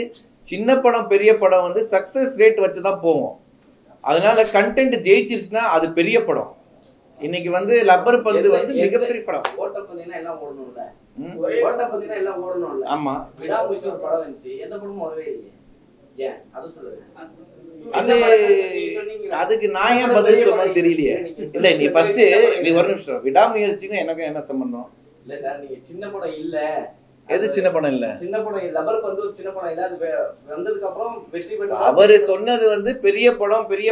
சின்ன படம் பெரிய படம் வந்து சக்சஸ் ரேட் வச்சுதான் போவோம். அதனால கண்டென்ட் ஜெயிச்சிருச்சுன்னா அது பெரிய படம். இன்னைக்கு வந்து லப்பர் பந்து வந்து மிகப்பெரிய படம். ஓட்ட பந்தீங்கன்னா எல்லாம் ஓடணும்ல, ஓட்ட பந்தீங்கன்னா எல்லாம் ஓடணும்ல. ஆமா, விடாமுயற்சி ஒரு படம் வந்துச்சு, எந்த படமும் வரவே இல்லையே, ஏன் அது சொல்லுங்க. அதுக்கு நான் ஏன் பதில் சொன்னது தெரியலையே. இல்ல நீ ஃபர்ஸ்ட் நீ ஒரு நிமிஷம், விடாமுயற்சிக்கும் எனக்கு என்ன சம்பந்தம்? இல்ல சார், நீங்க சின்ன படம் இல்ல, எது சின்ன படம் இல்ல? சின்ன படம் லப்பர் பந்து ஒரு சின்ன படம் இல்ல, அது வந்ததுக்கு அப்புறம் வெற்றி பெற்ற. அவரு சொன்னது வந்து பெரிய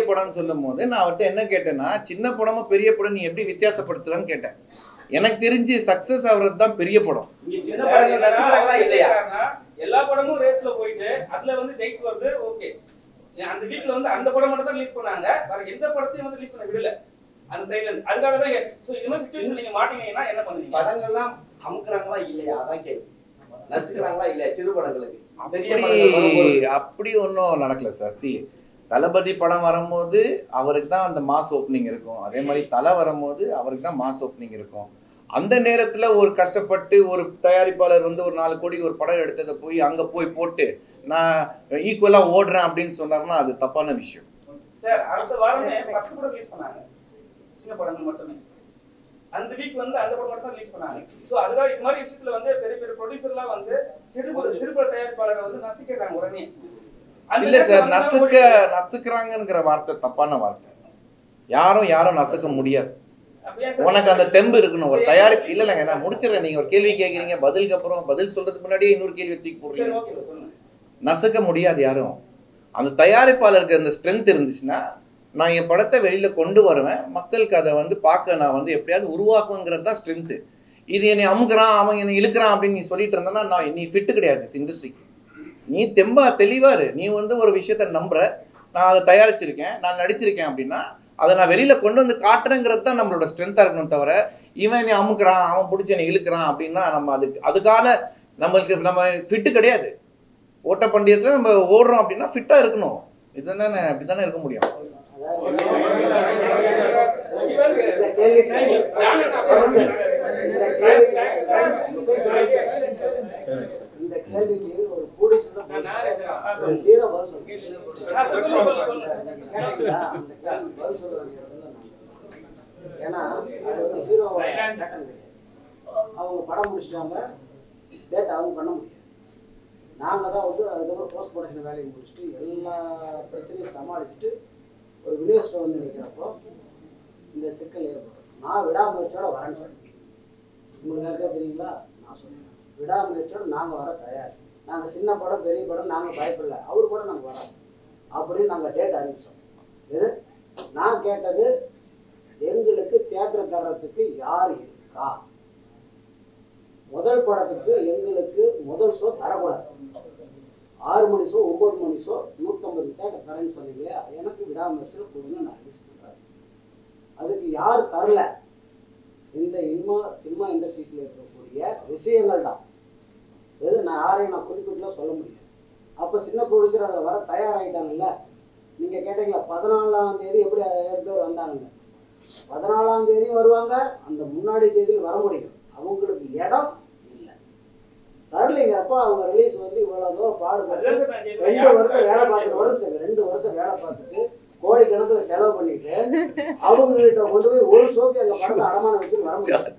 படம் சொல்லும் போது நான் அவர்கிட்ட என்ன கேட்டேன்னா, சின்ன படமும் பெரிய படம் நீ எப்படி வித்தியாசப்படுத்துவேன்னு கேட்டேன். எனக்கு தெரிஞ்சு சக்சஸ் ஆகுறது தான் பெரிய படம். சின்ன படங்கள் ரசிக்கிறாங்களா இல்லையா? எல்லா படமும் ரேஸ்ல போயிட்டு அதுல வந்து ஜெயிச்சு வருது. ஓகே, அந்த வீட்ல வந்து அந்த படம் மட்டும் தான் ரிலீஸ் பண்ணாங்க, வேற எந்த படத்தையும் வந்து ரிலீஸ் பண்ண விடல அந்த சைடுல இருந்து. அதுக்காக தான் சோ இந்த மாதிரி சிச்சுவேஷன் நீங்க மாட்டீங்கன்னா என்ன பண்ணுவீங்க? படங்கள்லாம் அமுக்குறாங்களா இல்லையா அதான் கேள்வி. நசிக்கிறாங்களா இல்லையா சிறு படங்களுக்கு? அப்படி ஒன்றும் நடக்கல சார். சி, தளபதி படம் வரும்போது அவருக்கு தான் அந்த மாஸ் ஓப்பனிங் இருக்கும். அதே மாதிரி தலை வரும்போது அவருக்கு தான் மாஸ் ஓப்பனிங் இருக்கும். அந்த நேரத்துல ஒரு கஷ்டப்பட்டு ஒரு தயாரிப்பாளர் வந்து ஒரு 4 கோடி ஒரு படம் எடுத்ததை போய் அங்க போய் போட்டு நான் ஈக்குவலா ஓடுறேன் அப்படின்னு சொன்னாருன்னா அது தப்பான விஷயம். சார் அடுத்த வாரம் 10 படம் ரிலீஸ் பண்ணாங்க, சின்ன படங்கள் மட்டுமே. அந்த வீக் வந்து அந்த படம் மட்டும் ரிலீஸ் பண்ணாங்க. ஸோ அதுக்காக இது மாதிரி விஷயத்துல வந்து பெரிய பெரிய ப்ரொடியூசர்லாம் வந்து சிறுபட தயாரிப்பாளரை வந்து நசிக்கிறாங்க உடனே. இல்ல சார், நசுக்குறாங்கிற வார்த்தை தப்பான வார்த்தை. யாரும் நசுக்க முடியாது. உனக்கு அந்த தெம்பு இருக்கணும். ஒரு தயாரிப்பு இல்லைங்க, நான் முடிச்சிடறேன். நீங்க ஒரு கேள்வி கேட்குறீங்க, பதிலுக்கு அப்புறம் பதில் சொல்றதுக்கு முன்னாடியே இன்னொரு கேள்வி தூக்கி போடுறீங்க. நசுக்க முடியாது யாரும். அந்த தயாரிப்பாளருக்கு அந்த ஸ்ட்ரென்த் இருந்துச்சுன்னா நான் என் படத்தை வெளியில கொண்டு வருவேன், மக்களுக்கு அதை வந்து பார்க்க நான் வந்து எப்படியாவது உருவாக்குங்கிறது தான் ஸ்ட்ரென்த்து. இது என்னை அமுக்குறான், அவன் என்னை இழுக்கிறான் அப்படின்னு நீ சொல்லிட்டு இருந்தேன்னா நீ ஃபிட்டு கிடையாது இண்டஸ்ட்ரிக்கு. நீ தெளிவாரு. நீ வந்து ஒரு விஷயத்த நம்புற, நான் அதை தயாரிச்சிருக்கேன், நான் நடிச்சிருக்கேன் அப்படின்னா அதை நான் வெளியில கொண்டு வந்து காட்டுறேங்கிறது தான் நம்மளோட ஸ்ட்ரென்த்தா இருக்கணும். தவிர இவன் என்னை அமுக்குறான், அவன் பிடிச்சி என்னை இழுக்கிறான் அப்படின்னா நம்ம அதுக்கான நம்ம ஃபிட்டு கிடையாது. ஓட்ட பந்தயத்துல நம்ம ஓடுறோம் அப்படின்னா ஃபிட்டா இருக்கணும். இதுதானே, அப்படித்தானே இருக்க முடியும். இந்த கேள்விக்கு ஒரு ப்ரொடியூசர் ஹீரோ பதில் சொல்லுங்க. ஏன்னா அது வந்து ஹீரோ அவங்க படம் முடிச்சிட்டாங்க, டேட் அவங்க பண்ண முடியாது. நாங்கள் தான் வந்து அதுக்கப்புறம் போஸ்ட் ப்ரொடக்ஷன் வேலையை முடிச்சுட்டு எல்லா பிரச்சனையும் சமாளிச்சுட்டு ஒரு விநியோகஸ்டர் வந்து நிற்கிறப்போ இந்த சிக்கல் ஏற்படும். நான் விடாமுயற்சியோட வரேன்னு சொன்னேன். உங்களுக்கு யாருக்கா தெரியுங்களா? நான் சொன்னேன் விடாமுயற்சியோட நாங்கள் வர தயார். நாங்கள் சின்ன படம் பெரிய படம் நாங்கள் பயப்படல, அவர் கூட நாங்கள் வரோம் அப்படின்னு நாங்கள் டேட் அறிவிச்சோம். இது நான் கேட்டது, எங்களுக்கு தியேட்டர் தர்றதுக்கு யார் இருக்கா? முதல் படத்துக்கு எங்களுக்கு முதல் ஷோ தரக்கூடாது. 6 மணி ஷோ 9 மணி ஷோ 150 தேட்டர் தரேன்னு சொன்னீங்க. எனக்கு விடாமுயற்சியில் கொடுங்க, நான் ரிலீஸ் பண்ணுறேன். அதுக்கு யார் தரல? இந்த சினிமா இண்டஸ்ட்ரியில் இருக்கக்கூடிய விஷயங்கள் தான். எது நான் யாரையும் நான் குறிப்பிட்டுலாம் சொல்ல முடியாது. அப்போ சின்ன ப்ரொடியூசர் அதில் வர தயாராகிட்டாங்கல்ல. நீங்கள் கேட்டீங்களா 14ஆம் தேதி எப்படி 7 பேர் வந்தாங்க? 14ஆம் தேதி வருவாங்க, அந்த முன்னாடி தேதியில் வர முடியும். அவங்களுக்கு இடம் இல்லை, தரலைங்கிறப்ப அவங்க ரிலீஸ் வந்து இவ்வளோ தூரம் பாடுபட்டு 2 வருஷம் வேலை பார்த்துட்டு 2 வருஷம் வேலை பார்த்துட்டு கோடிக்கணக்கில் செலவு பண்ணிட்டு அவங்க கிட்ட கொண்டு போய் ஒரு ஷோக்கு எங்கள் படத்தை அடமானம் வச்சுன்னு வர முடியாது.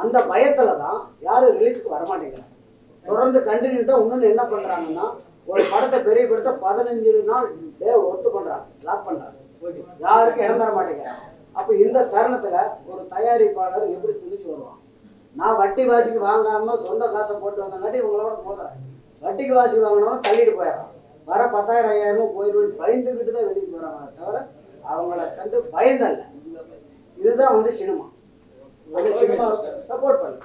அந்த பயத்துல தான் யாரும் ரிலீஸுக்கு வரமாட்டேங்கிறாங்க. தொடர்ந்து கண்டினியூட்டா இன்னொன்று என்ன பண்றாங்கன்னா, ஒரு படத்தை பெரிய படத்தை 15 நாள் ஒர்க் பண்றாங்க, லாக் பண்றாங்க, யாருக்கும் இடம் தர மாட்டேங்கிறாங்க. அப்ப இந்த தருணத்துல ஒரு தயாரிப்பாளர் எப்படி துணிச்சு வருவான்? நான் வட்டி வாசிக்கு வாங்காம சொந்த காசை போட்டு வந்தங்காட்டி இவங்களோட மோதுறேன். வட்டிக்கு வாசிக்கு வாங்கினவங்க தள்ளிட்டு போயிடறான். வர 10,000 5,000 போயிடுவேன் பயந்துக்கிட்டு தான் வெளியே போறாங்க தவிர அவங்கள கண்டு பயந்தல்ல. இதுதான் வந்து சினிமா. சினிமா சப்போர்ட் பண்ணு.